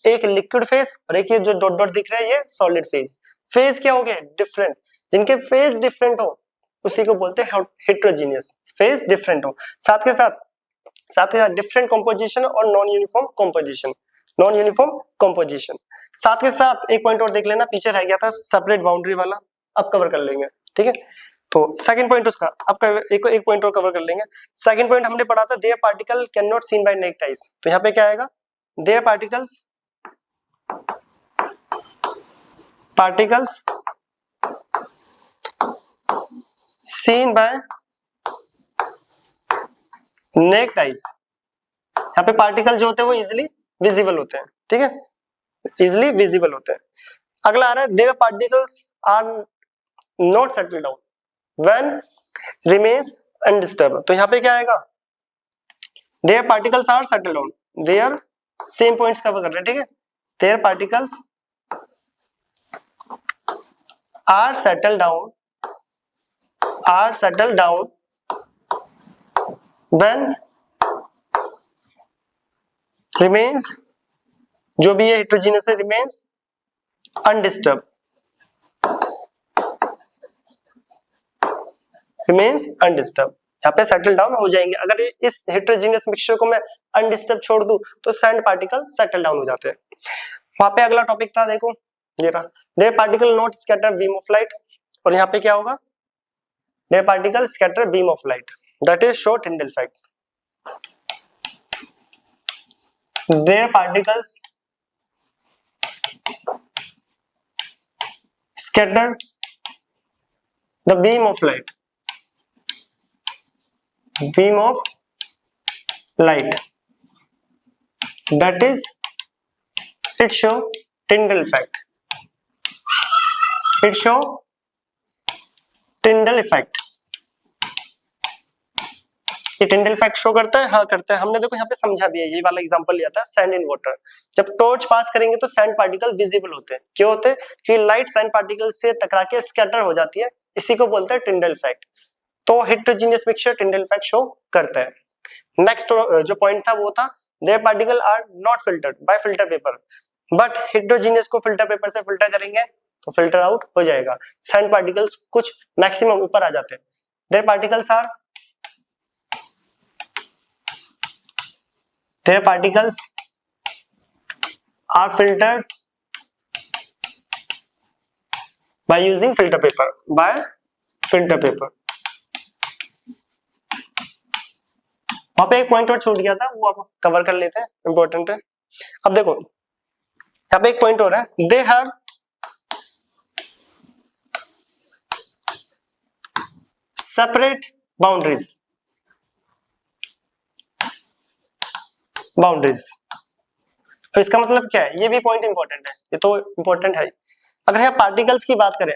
एक लिक्विड फेज और एक ये जो डॉट डॉट दिख रहा है ये सॉलिड फेज। फेज क्या हो गए? डिफरेंट। जिनके फेज डिफरेंट हो उसी को बोलते हैं हेट्रोजीनियस, फेज डिफरेंट हो। साथ के साथ डिफरेंट कंपोजिशन और non uniform composition, non uniform composition. साथ के साथ एक पॉइंट और देख लेना, पीछे रह गया था सेपरेट बाउंड्री वाला, अब कवर कर लेंगे, ठीक है। तो सेकंड पॉइंट उसका अब एक पॉइंट और कवर कर लेंगे। सेकंड पॉइंट हमने पढ़ा था their particle can not seen by naked eyes, तो यहाँ पे क्या आएगा? Their particles particles seen by naked eyes। यहाँ पे पार्टिकल जो होते हैं वो इजिली विजिबल होते हैं, ठीक है, इजिली विजिबल होते हैं। अगला आ रहा है their particles are not settle down when remains undisturbed. तो यहाँ पे क्या आएगा, their particles are settle down, their same points cover कर रहे हैं, ठीक है, their particles are settle down when remains, जो भी है हेटेरोजेनियस है, रिमेन्स अनडिस्टर्ब, रिमेन्स अनडिस्टर्ब। यहाँ पे सेटल डाउन हो जाएंगे। अगर इस हेटेरोजेनियस मिक्सचर को मैं अनडिस्टर्ब छोड़ दूं तो सैंड पार्टिकल सेटल डाउन हो जाते हैं। वहां पे अगला टॉपिक था, देखो ये रहा, their particle not scatter beam of light, और यहाँ पे क्या होगा, their particle scatter beam of light, that is show Tyndall effect. Their particles scatter the beam of light, that is it show Tyndall effect, ये टिंडल effect show करता है, हाँ करता है। हमने देखो यहाँ पे समझा भी है, ये वाला एग्जांपल लिया था सैंड इन वाटर। जब टॉर्च पास करेंगे तो सैंड पार्टिकल विजिबल होते हैं, क्यों होते हैं, क्योंकि लाइट सैंड पार्टिकल से टकरा के स्कैटर हो जाती है, इसी को बोलते हैं टिंडल इफेक्ट। तो heterogeneous mixture Tyndall effect show करता है। नेक्स्ट जो पॉइंट था वो था their particle are not filtered by filter paper, but heterogeneous को फिल्टर पेपर से फिल्टर करेंगे तो फिल्टर आउट हो जाएगा। सैंड पार्टिकल्स कुछ मैक्सिमम ऊपर आ जाते हैं। There particles are filtered by using filter paper, वहां पे एक पॉइंट और छूट गया था, वो आप कवर कर लेते हैं, इंपॉर्टेंट है। अब देखो यहाँ पे एक पॉइंट हो रहा है, दे हैव सेपरेट बाउंड्रीज। अब इसका मतलब क्या है, ये भी पॉइंट इंपॉर्टेंट है, ये तो इंपॉर्टेंट है। अगर यहाँ पार्टिकल्स की बात करें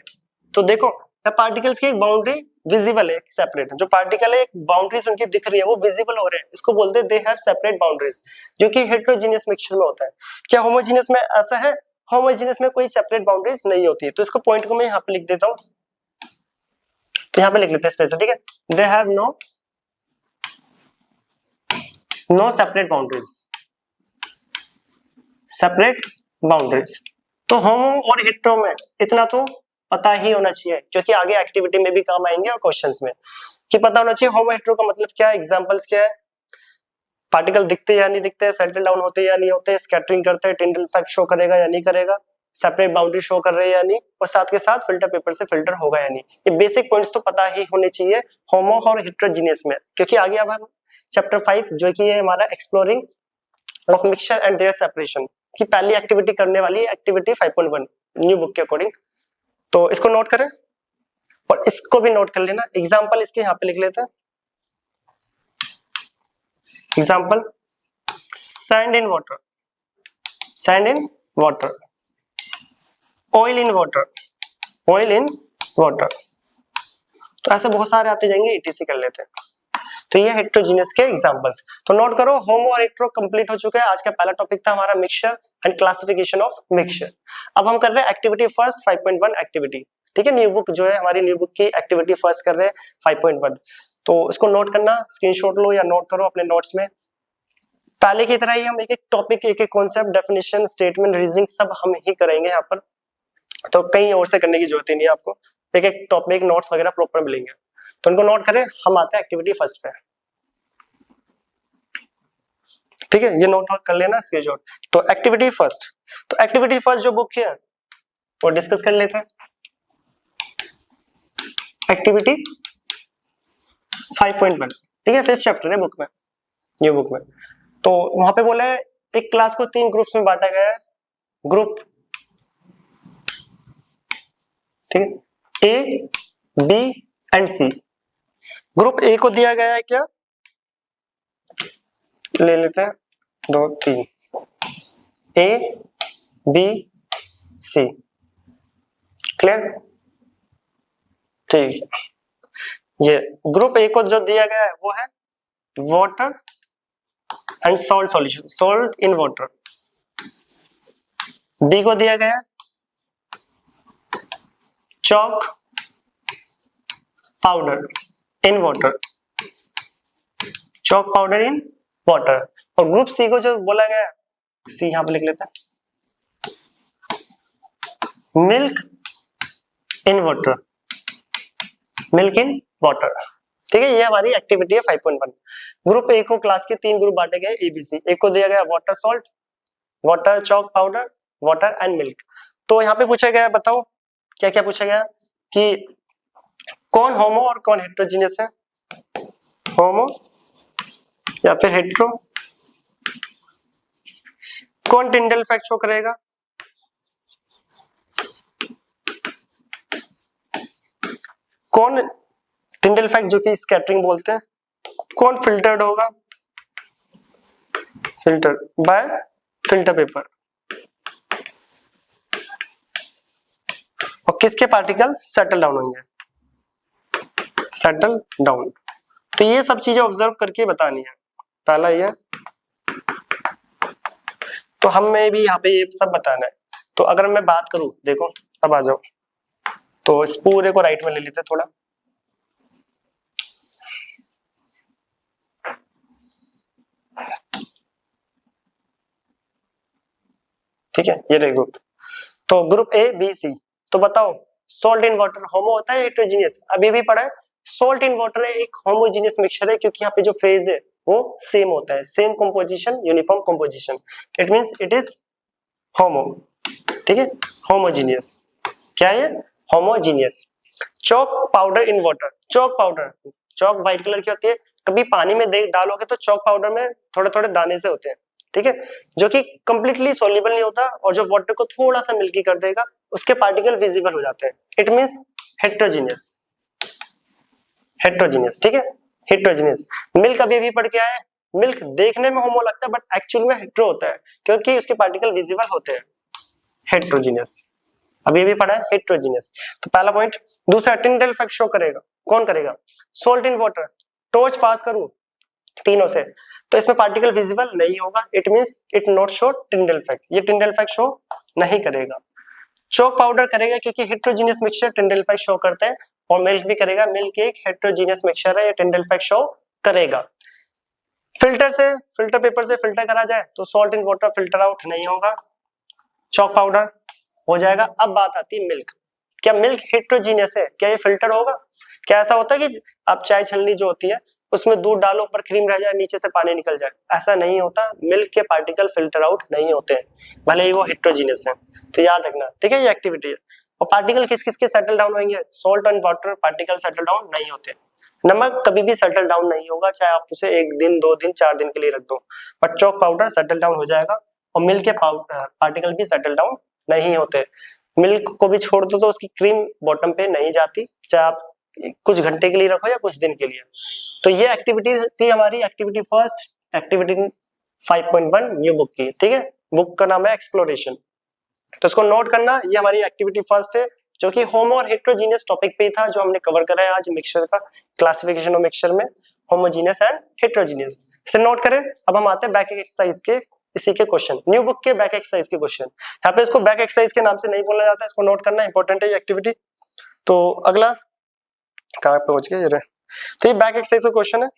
तो देखो यहाँ पार्टिकल्स की एक बाउंड्री विजिबल है, सेपरेट है। जो पार्टिकल है एक बाउंड्रीज उनकी दिख रही है, वो विजिबल हो रहे हैं, इसको बोलते हैं दे हैव सेपरेट बाउंड्रीज, जो कि हेटेरोजेनियस मिक्सचर में होता है। क्या होमोजेनियस में ऐसा है, होमोजेनियस में कोई सेपरेट बाउंड्रीज नहीं होती है। तो इसको पॉइंट को मैं यहाँ पे लिख देता हूँ, तो यहाँ पे लिख लेते हैं स्पेशल, ठीक है, they have no separate boundaries. तो होमो और हेटेरो में इतना तो पता ही होना चाहिए, जो कि आगे एक्टिविटी में भी काम आएंगे और क्वेश्चंस में, कि पता होना चाहिए होमो हेटेरो का मतलब क्या है, एग्जांपल्स क्या है, पार्टिकल दिखते या नहीं दिखते, सेटल डाउन होते या नहीं होते, स्कैटरिंग करते हैं, टिंडल इफेक्ट शो करेगा या नहीं करेगा, सेपरेट बाउंड्री शो कर रहे हैं या नहीं, और साथ के साथ फिल्टर पेपर से फिल्टर होगा या नहीं। ये बेसिक पॉइंट्स तो पता ही होने चाहिए होमो और हेटेरोजेनियस में, क्योंकि आगे अब हम चैप्टर 5 जो कि है हमारा exploring of mixture and their separation की पहली एक्टिविटी करने वाली एक्टिविटी 5.1 न्यू बुक के अकॉर्डिंग। तो इसको नोट करें और इसको भी नोट कर लेना। एग्जांपल इसके यहाँ पे लिख लेते हैं, example sand in water, oil in water, तो ऐसे बहुत सारे आते जाएंगे, ईटीसी कर लेते हैं। तो ये हेटेरोजेनियस के एग्जांपल्स। तो नोट करो होमो और हेटेरो कंप्लीट हो चुका है। आज का पहला टॉपिक था हमारा mixture and classification of mixture. अब हम कर रहे हैं एक्टिविटी फर्स्ट 5.1 एक्टिविटी, ठीक है, न्यू बुक जो है हमारी न्यू बुक की एक्टिविटी फर्स्ट कर रहे हैं 5.1। तो इसको नोट करना, स्क्रीनशॉट लो या नोट करो अपने नोट्स में। पहले की तरह ही हम एक एक टॉपिक, एक एक कॉन्सेप्ट, डेफिनेशन, स्टेटमेंट, रीजनिंग सब हम ही करेंगे यहाँ पर, तो कहीं और से करने की जरूरत ही नहीं है आपको। एक एक टॉपिक नोट्स वगैरह प्रॉपर मिलेंगे, तो उनको नोट करें। हम आते हैं एक्टिविटी फर्स्ट पे, ठीक है, ये नोट कर लेना स्क्रीनशॉट। तो एक्टिविटी फर्स्ट जो बुक है वो डिस्कस कर लेते हैं। एक्टिविटी 5.1, ठीक है, 5th चैप्टर है बुक में, न्यू बुक में। तो वहां पे बोला है एक क्लास को 3 ग्रुप्स में बांटा गया है। ग्रुप ठीक है, A B and C. Group A को दिया गया है क्या, ले लेते हैं 2 3, ए बी सी, क्लियर, ठीक है। ये ग्रुप ए को जो दिया गया है वो है water and salt solution, salt in water. B को दिया गया है chalk powder in water, chalk powder in water. और ग्रुप सी को जो बोला गया है, सी यहां पे लिख लेते हैं, milk in water, milk in water, ठीक है। ये हमारी एक्टिविटी है 5.1। ग्रुप ए को क्लास के 3 ग्रुप बांटे गए एबीसी। एक को दिया गया water salt, water chalk powder, water and milk. तो यहाँ पे पूछा गया, बताओ क्या क्या पूछा गया कि कौन होमो और कौन हेट्रोजीनियस है, होमो या फिर हेट्रो, कौन टिंडल इफेक्ट शो करेगा, कौन टिंडल इफेक्ट जो कि स्कैटरिंग बोलते हैं, कौन फिल्टर्ड होगा, फिल्टर बाय फिल्टर पेपर, और किसके पार्टिकल सेटल डाउन होंगे, सेटल डाउन। तो ये सब चीजें ऑब्जर्व करके बतानी है, पहला ये, तो हमें भी यहाँ पे ये सब बताना है। तो अगर मैं बात करूं, देखो अब आ जाओ, तो इस पूरे को राइट में ले लेते थोड़ा, ठीक है, ये रहे ग्रुप। तो ग्रुप ए बी सी, तो बताओ सॉल्ट इन वाटर होमो होता है हेट्रोजीनियस, अभी भी पढ़ा है। सॉल्ट इन वाटर एक होमोजीनियस मिक्सचर है, क्योंकि यहाँ पे जो फेज है वो सेम होता है, same composition, uniform composition, it means it is homo, ठीक है, होमोजीनियस। क्या है, homogeneous. Chalk powder in water, chalk powder, chalk white colour की होती है, कभी पानी में डालोगे तो चॉक पाउडर में थोड़े थोड़े दाने से होते हैं, ठीक है, जो कि कंप्लीटली सॉल्युबल नहीं होता, और जो वाटर को थोड़ा सा मिल्की कर देगा, उसके पार्टिकल विजिबल हो जाते हैं, इट मींस हेट्रोजीनियस, हेट्रोजीनियस, ठीक है, हेट्रोजीनियस। मिल्क अभी भी पढ़ के आए, मिल्क देखने में होमो लगता है बट एक्चुअल में हेट्रो होता है, क्योंकि उसके पार्टिकल विजिबल होते हैं, हेट्रोजीनियस। अभी भी पढ़ा है हेट्रोजीनियस। तो पहला पॉइंट। दूसरा टिंडल इफेक्ट शो करेगा, कौन करेगा, सोल्ट इन वाटर, टॉर्च पास करूं तीनों से तो इसमें पार्टिकल विजिबल नहीं होगा, it means it not show Tyndall effect, ये टिंडल इफेक्ट शो नहीं करेगा। चॉक पाउडर करेगा क्योंकि heterogeneous mixture Tyndall effect show करते हैं, और मिल्क भी करेगा, मिल्क एक हेट्रोजीनियस मिक्सचर है, ये टिंडल इफेक्ट शो करेगा। फिल्टर से, फिल्टर पेपर से फिल्टर करा जाए तो salt in water filter out नहीं होगा, चॉक पाउडर हो जाएगा। अब बात आती है मिल्क, क्या मिल्क हेट्रोजीनियस है, क्या ये फिल्टर होगा? क्या ऐसा होता है कि आप चाय छलनी जो होती है उसमें दूध डालो, ऊपर क्रीम रह जाए, नीचे से पानी निकल जाए, ऐसा नहीं होता। मिल्क के पार्टिकल फिल्टर आउट नहीं होते हैं, भले ही वो हेट्रोजीनियस है, तो याद रखना, ठीक है, ये एक्टिविटी है। और पार्टिकल किस किस के सेटल डाउन होंगे, salt and water particle settle down नहीं होते। नमक कभी भी सेटल डाउन नहीं होगा, चाहे आप उसे 1 दिन 2 दिन 4 दिन के लिए रख दो, but chalk powder settle down हो जाएगा, और मिल्क के पार्टिकल भी सेटल डाउन नहीं होते। मिल्क को भी छोड़ दो तो उसकी क्रीम बॉटम पे नहीं जाती, चाहे आप कुछ घंटे के लिए रखो या कुछ दिन के लिए। तो ये एक्टिविटी थी हमारी activity first, activity 5.1 new book की, ठीक है, बुक का नाम है एक्सप्लोरेशन। तो इसको नोट करना, ये हमारी एक्टिविटी फर्स्ट है, जो कि होमो और हेट्रोजीनियस टॉपिक पे ही था, जो हमने कवर करा है आज मिक्सचर का, क्लासिफिकेशन ऑफ मिक्सचर में होमोजीनियस एंड हेट्रोजीनियस। इसे नोट करें। अब हम आते हैं बैक एक्सरसाइज के, इसी के क्वेश्चन, न्यू बुक के बैक एक्सरसाइज के क्वेश्चन। यहाँ पे इसको बैक एक्सरसाइज के नाम से नहीं बोला जाता, इसको नोट करना इंपॉर्टेंट है ये एक्टिविटी। तो अगला कहाँ पे पहुंच गए, ये रहे। तो ये बैक एक्सरसाइज का क्वेश्चन है,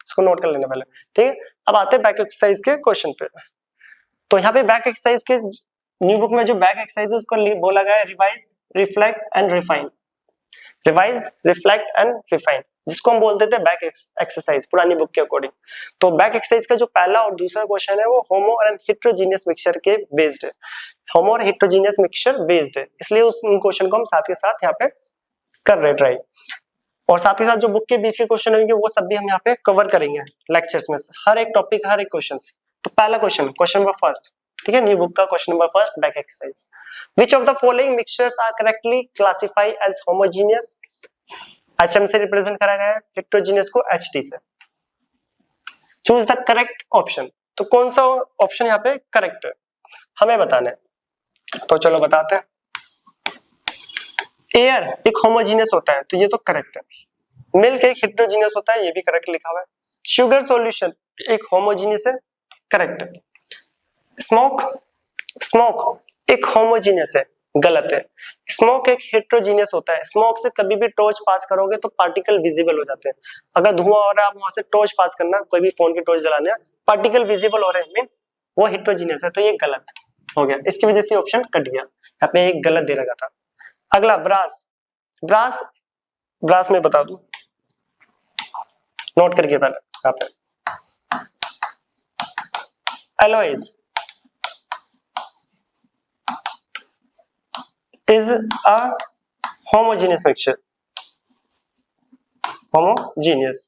इसको नोट कर लेना पहले, ठीक है। अब आते हैं बैक एक्सरसाइज के क्वेश्चन पे। तो यहाँ पे बैक एक्सरसाइज के न्यू बुक में जो बैक एक्सरसाइज है उसको बोला गया है revise, reflect and refine, revise, reflect and refine, जिसको हम बोलते थे बैक एक्सरसाइज पुरानी बुक के अकॉर्डिंग। तो बैक एक्सरसाइज का जो पहला और दूसरा क्वेश्चन है वो होमो एंड हेट्रोजीनियस मिक्सचर के बेस्ड है, होमो और हेट्रोजीनियस मिक्सचर बेस्ड है, इसलिए उस क्वेश्चन को हम साथ के साथ यहाँ पे कर रहे ट्राई। और साथ ही साथ जो बुक के बीच के क्वेश्चन होंगे वो सब भी हम यहाँ पे कवर करेंगे लेक्चर्स में, हर एक टॉपिक, हर एक क्वेश्चन। तो पहला क्वेश्चन, क्वेश्चन नंबर फर्स्ट, ठीक है, न्यू बुक का question number first back exercise. Which of the following mixtures are correctly classify as homogeneous? HM से रिप्रेजेंट करा गया है, हेट्रोजीनियस को HT से। Choose the correct option. तो कौन सा ऑप्शन यहाँ पे करेक्ट है हमें बताना है, तो चलो बताते हैं। एयर एक होमोजीनियस होता है, तो ये तो करेक्ट है। मिल्क एक हेट्रोजीनियस होता है, ये भी करेक्ट लिखा हुआ है। शुगर सॉल्यूशन एक होमोजीनियस है, करेक्ट है। स्मोक एक होमोजीनियस है, गलत है। स्मोक एक हेट्रोजीनियस होता है। स्मोक से कभी भी टॉर्च पास करोगे तो पार्टिकल विजिबल हो जाते हैं। अगर धुआं हो रहा है, आप वहां से टॉर्च पास करना, कोई भी फोन की टॉर्च जलाने, पार्टिकल विजिबल हो रहे हैं, मीन वो हेट्रोजीनियस है, तो ये गलत हो गया। इसकी वजह से ऑप्शन कट गया, यहाँ पे एक गलत दे रखा था। अगला ब्रास में बता दूं, नोट करके पहले यहाँ पे alloys is a homogeneous mixture. Homogeneous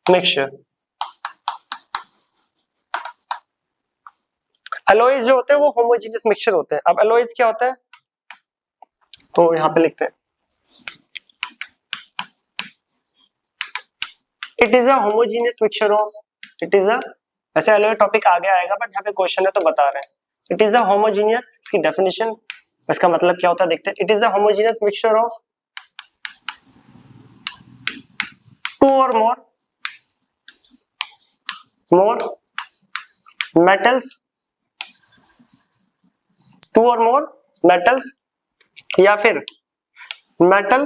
mixture. alloys जो होते हैं वो homogeneous mixture होते हैं। अब alloys क्या होता है, तो यहां पे लिखते हैं it is a homogeneous mixture of, it is a, वैसे alloy टॉपिक आगे आएगा बट यहाँ पे क्वेश्चन है तो बता रहे हैं। इट इज अ होमोजीनियस, इसकी डेफिनेशन, इसका मतलब क्या होता है देखते हैं। It is a homogeneous mixture of two और मोर मेटल्स, टू और मोर मेटल्स, या फिर मेटल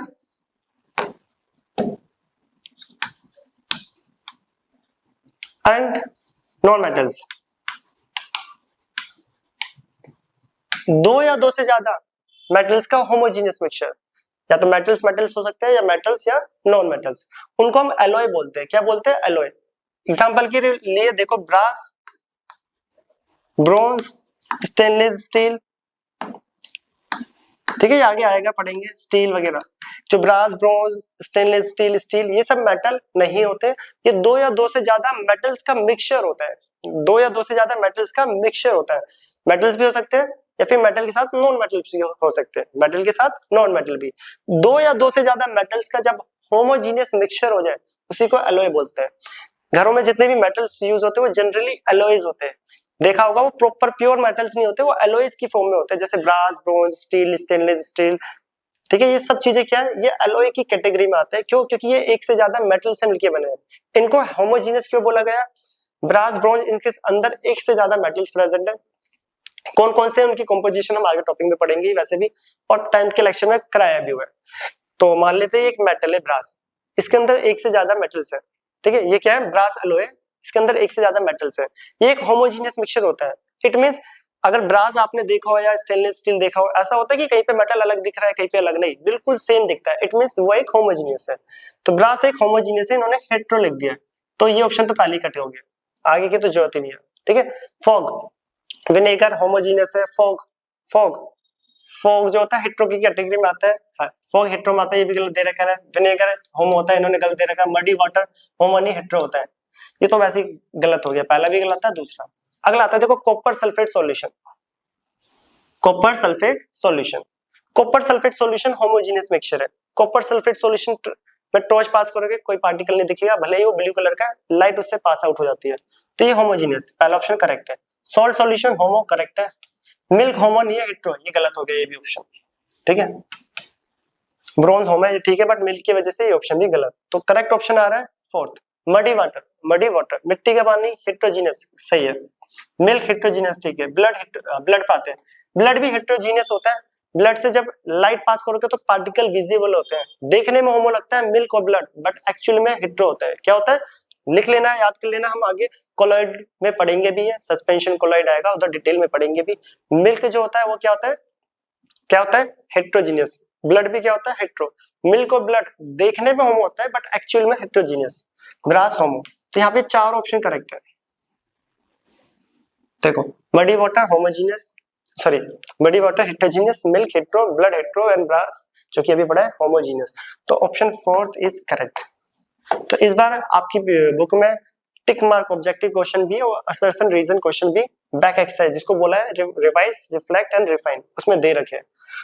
एंड नॉन मेटल्स। दो या दो से ज्यादा मेटल्स का होमोजीनियस मिक्सचर, या तो मेटल्स हो सकते हैं या मेटल्स या नॉन मेटल्स, उनको हम एलॉय बोलते हैं। क्या बोलते हैं? एलॉय। एग्जांपल के लिए देखो, ब्रास, ब्रोंज, स्टेनलेस स्टील, ठीक है, आगे आएगा पढ़ेंगे, स्टील वगैरह। जो ब्रास, ब्रोंज, स्टेनलेस स्टील, ये सब मेटल नहीं होते, ये दो या दो से ज्यादा मेटल्स का मिक्सचर होता है। दो या दो से ज्यादा मेटल्स का मिक्सचर होता है। मेटल्स भी हो सकते हैं या फिर मेटल के साथ नॉन मेटल भी हो सकते हैं, मेटल के साथ नॉन मेटल भी। दो या दो से ज्यादा मेटल्स का जब होमोजीनियस मिक्सचर हो जाए उसी को एलॉय बोलते हैं। घरों में जितने भी मेटल्स यूज होते हैं वो जनरली एलॉयज होते हैं। देखा होगा, वो प्रॉपर प्योर मेटल्स नहीं होते, वो एलॉयज की फॉर्म में होते हैं, जैसे brass, bronze, steel, stainless steel, ठीक है। ये सब चीजें क्या है, ये एलॉय की कैटेगरी में आते हैं। क्यों? क्योंकि ये एक से ज्यादा मेटल से मिलकर बने हैं। इनको होमोजीनियस क्यों बोला गया? ब्रास, ब्रोंज, इनके अंदर एक से ज्यादा मेटल्स प्रेजेंट है। कौन कौन से उनकी कंपोजिशन हम आगे टॉपिक में पढ़ेंगे वैसे भी, और 10th के लेक्चर में कराया भी हुआ है। तो मान लेते हैं एक मेटल है ब्रास, इसके अंदर एक से ज्यादा मेटल्स है, ठीक है। ये क्या है? ब्रास एलॉय, इसके अंदर एक से ज्यादा मेटल्स है। ये एक होमोजीनियस मिक्सचर होता है। इट मींस अगर ब्रास आपने देखा हो या स्टेनलेस स्टील देखा हो, ऐसा होता है कि कहीं पे मेटल अलग दिख रहा है, कहीं पे अलग नहीं, बिल्कुल सेम दिखता है। इट मींस वो एक होमोजीनियस है। तो ब्रास एक होमोजीनियस है, इन्होंने हेट्रो लिख दिया, तो ये ऑप्शन तो पहले कटे हो गया, आगे की तो जरूरत ही नहीं है, ठीक है। फॉग, विनेगर होमोजीनियस है। फॉग जो होता है हेट्रो की कैटेगरी में आता है। हाँ, फॉग हेट्रो में आता है, ये भी गलत दे रखा है। विनेगर होमो होता है, इन्होंने गलत दे रखा है। मडी वाटर होमो नहीं हेट्रो होता है, ये तो वैसे ही गलत हो गया, पहला भी गलत था, दूसरा। अगला आता है देखो, copper sulphate solution. Copper sulphate solution homogeneous mixture है। कॉपर सल्फेट सॉल्यूशन में टॉर्च पास करोगे कोई पार्टिकल नहीं दिखेगा, भले ही वो ब्लू कलर का, लाइट उससे पास आउट हो जाती है, तो ये होमोजीनियस, पहला ऑप्शन करेक्ट है। सॉल्ट सॉल्यूशन होमो, करेक्ट है। मिल्क होमो नहीं है, हेट्रो, ये गलत हो गया, ये भी ऑप्शन, ठीक है। ब्रोंज होमो है, ठीक है, बट मिल्क की वजह से ये ऑप्शन भी गलत। तो करेक्ट ऑप्शन आ रहा है फोर्थ, मडी वाटर, मिट्टी का पानी, हेट्रोजीनियस, सही है। मिल्क हेट्रोजीनियस, ठीक है। ब्लड पाते हैं, ब्लड भी हेट्रोजीनियस होता है। ब्लड से जब लाइट पास करोगे तो पार्टिकल विजिबल होते हैं, देखने में होमो लगता है मिल्क और ब्लड, बट एक्चुअल में हेट्रो होता है। क्या होता है? लिख लेना, याद कर लेना, हम आगे कोलॉइड में पढ़ेंगे भी है, सस्पेंशन कोलॉइड आएगा, उधर डिटेल में पढ़ेंगे भी। मिल्क जो होता है वो क्या होता है? हेट्रोजीनियस। ब्लड भी क्या होता है? हेट्रो। मिल्क और ब्लड देखने में होमो होता है बट एक्चुअल में हेट्रोजीनियस। ब्रास होमो, तो यहाँ पे 4 ऑप्शन करेक्ट है। देखो, muddy water homogeneous, sorry, muddy water heterogeneous, milk hetero, blood hetero and brass जो कि अभी पढ़ा है होमोजीनियस। तो ऑप्शन 4 इज करेक्ट। तो इस बार आपकी बुक में टिक मार्क ऑब्जेक्टिव क्वेश्चन भी और असर्शन रीजन क्वेश्चन भी बैक एक्सरसाइज जिसको बोला है रिवाइज, रिफ्लेक्ट एंड रिफाइन, उसमें दे रखे हैं।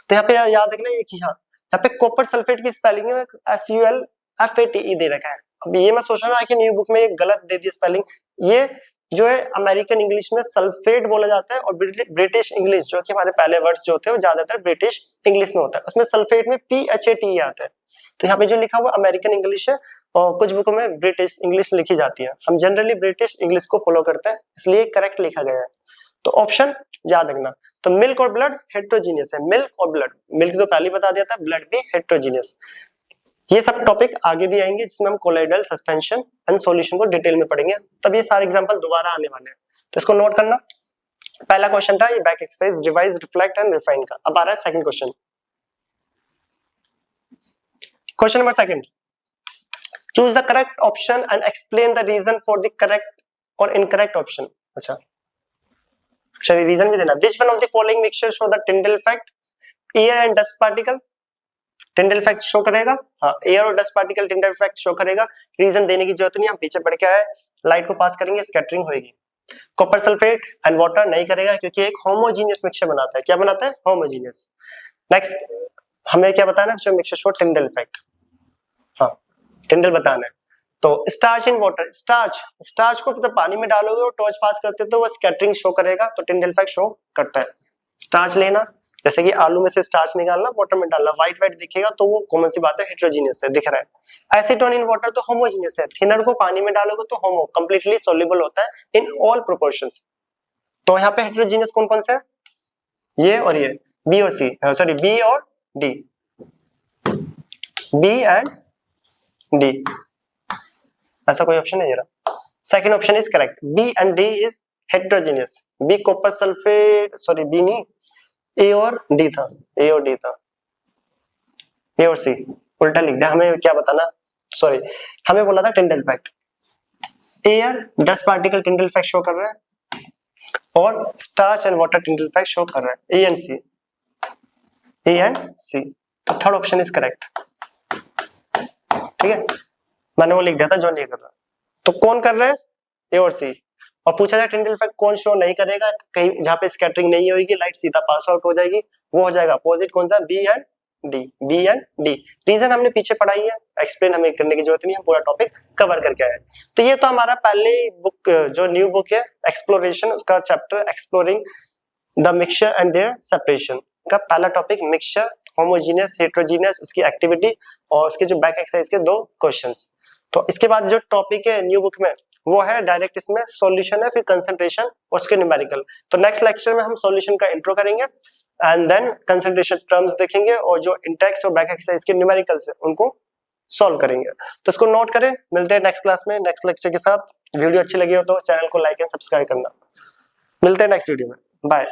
तो यहाँ पे याद रखना ये कि हाँ यहाँ पे कॉपर सल्फेट की स्पेलिंग है SULFATE दे रखा है। अब ये मैं सोच रहा हूँ कि न्यू बुक में ये गलत दे दी स्पेलिंग। ये जो है अमेरिकन इंग्लिश में सल्फेट बोला जाता है और ब्रिटिश इंग्लिश जो कि हमारे पहले वर्ड्स जो होते हैं वो ज्यादातर ब्रिटिश इंग्लिश में होता है, उसमें सल्फेट में PHATE आता है। तो यहाँ पे जो लिखा हुआ अमेरिकन इंग्लिश है और कुछ बुकों में ब्रिटिश इंग्लिश लिखी जाती है, हम जनरली ब्रिटिश इंग्लिश को फॉलो करते हैं इसलिए करेक्ट लिखा गया है। तो ऑप्शन याद रखना। तो मिल्क और ब्लड हेट्रोजीनियस है, मिल्क और ब्लड, मिल्क तो पहले बता दिया था, ब्लड भी हेट्रोजीनियस। ये सब टॉपिक आगे भी आएंगे जिसमें हम कोलाइडल सस्पेंशन एंड सॉल्यूशन को डिटेल में पढ़ेंगे, तब ये सारे एग्जांपल दोबारा आने वाले हैं, तो इसको नोट करना। पहला क्वेश्चन था ये back exercise revise, reflect and refine का। अब आ रहा है second question. Question number second, choose the correct option and explain the reason for the correct और इनकरेक्ट ऑप्शन। अच्छा चलिए रीजन भी देना। Which one of the following mixture show the Tyndall effect, air and dust particle. Tyndall effect show करेगा, हाँ air और dust particle Tyndall effect show करेगा। Reason देने की जरूरत नहीं, हम पीछे पढ़ के आए, लाइट को पास करेंगे स्कैटरिंग होगी। कॉपर सल्फेट एंड वाटर नहीं करेगा क्योंकि एक होमोजीनियस मिक्सचर बनाता है। क्या बनाता है? होमोजीनियस। नेक्स्ट हमें क्या बताना है? जो मिक्सचर शो टिंडल इफेक्ट, हाँ टिंडल बताना है। तो स्टार्च इन वाटर, स्टार्च को जब पानी में डालोगे और टॉर्च पास करते हो तो वो स्कैटरिंग शो करेगा, तो टिंडल इफेक्ट शो करता है। स्टार्च लेना, जैसे कि आलू में से स्टार्च निकालना, वाटर में डालना, व्हाइट व्हाइट दिखेगा तो वो कॉमन सी बात है हेट्रोजीनियस है, दिख रहा है। एसीटोन इन वाटर तो होमोजीनियस है, थिनर को पानी में डालोगे तो होमो कंप्लीटली सोल्यूबल होता है इन ऑल प्रोपोर्शंस। तो यहाँ पे हेट्रोजीनियस कौन कौन से है? ये और ये, बी और सी, सॉरी बी और डी, बी एंड डी, ऐसा कोई ऑप्शन है? Second option is correct, B and D is heterogeneous. B copper sulphate, sorry B नहीं, ए और डी था, ए और डी था, ए और सी उल्टा लिख दिया। हमें क्या बताना, सॉरी हमें बोला था टिंडल effect. Air dust particle Tyndall effect show कर रहा है और starch and water Tyndall effect show कर रहा है, A and C, A and सी। तो थर्ड ऑप्शन इज करेक्ट, ठीक है, मैंने वो लिख दिया था जो नहीं कर रहा। तो कौन कर रहा है? ए और सी। और पूछा जाए टिंडल इफेक्ट कौन शो नहीं करेगा, कहीं जहां पे स्कैटरिंग नहीं होगी, लाइट सीधा पास आउट हो जाएगी, वो हो जाएगा अपोजिट कौन सा? B and D, B and D. Reason हमने पीछे पढ़ाई है, एक्सप्लेन हमें करने की जरूरत नहीं है, पूरा टॉपिक कवर करके आए। तो ये तो हमारा पहले बुक जो न्यू बुक है एक्सप्लोरेशन, उसका chapter exploring the mixture and their separation का पहला टॉपिक मिक्सचर, होमोजीनियस, हेट्रोजीनियस, उसकी एक्टिविटी और उसके जो बैक एक्सरसाइज के 2 क्वेश्चंस। तो इसके बाद जो टॉपिक है न्यू बुक में वो है डायरेक्ट, इसमें सॉल्यूशन है, फिर कंसंट्रेशन और उसके न्यूमेरिकल। तो नेक्स्ट लेक्चर में हम सॉल्यूशन का इंट्रो करेंगे एंड देन कंसंट्रेशन टर्म्स देखेंगे और जो इंटेक्स और बैक एक्सरसाइज के न्यूमेरिकल्स है उनको सॉल्व करेंगे। तो इसको नोट करें, मिलते हैं नेक्स्ट क्लास में नेक्स्ट लेक्चर के साथ। वीडियो अच्छी लगी हो तो चैनल को लाइक एंड सब्सक्राइब करना। मिलते हैं नेक्स्ट वीडियो में, बाय।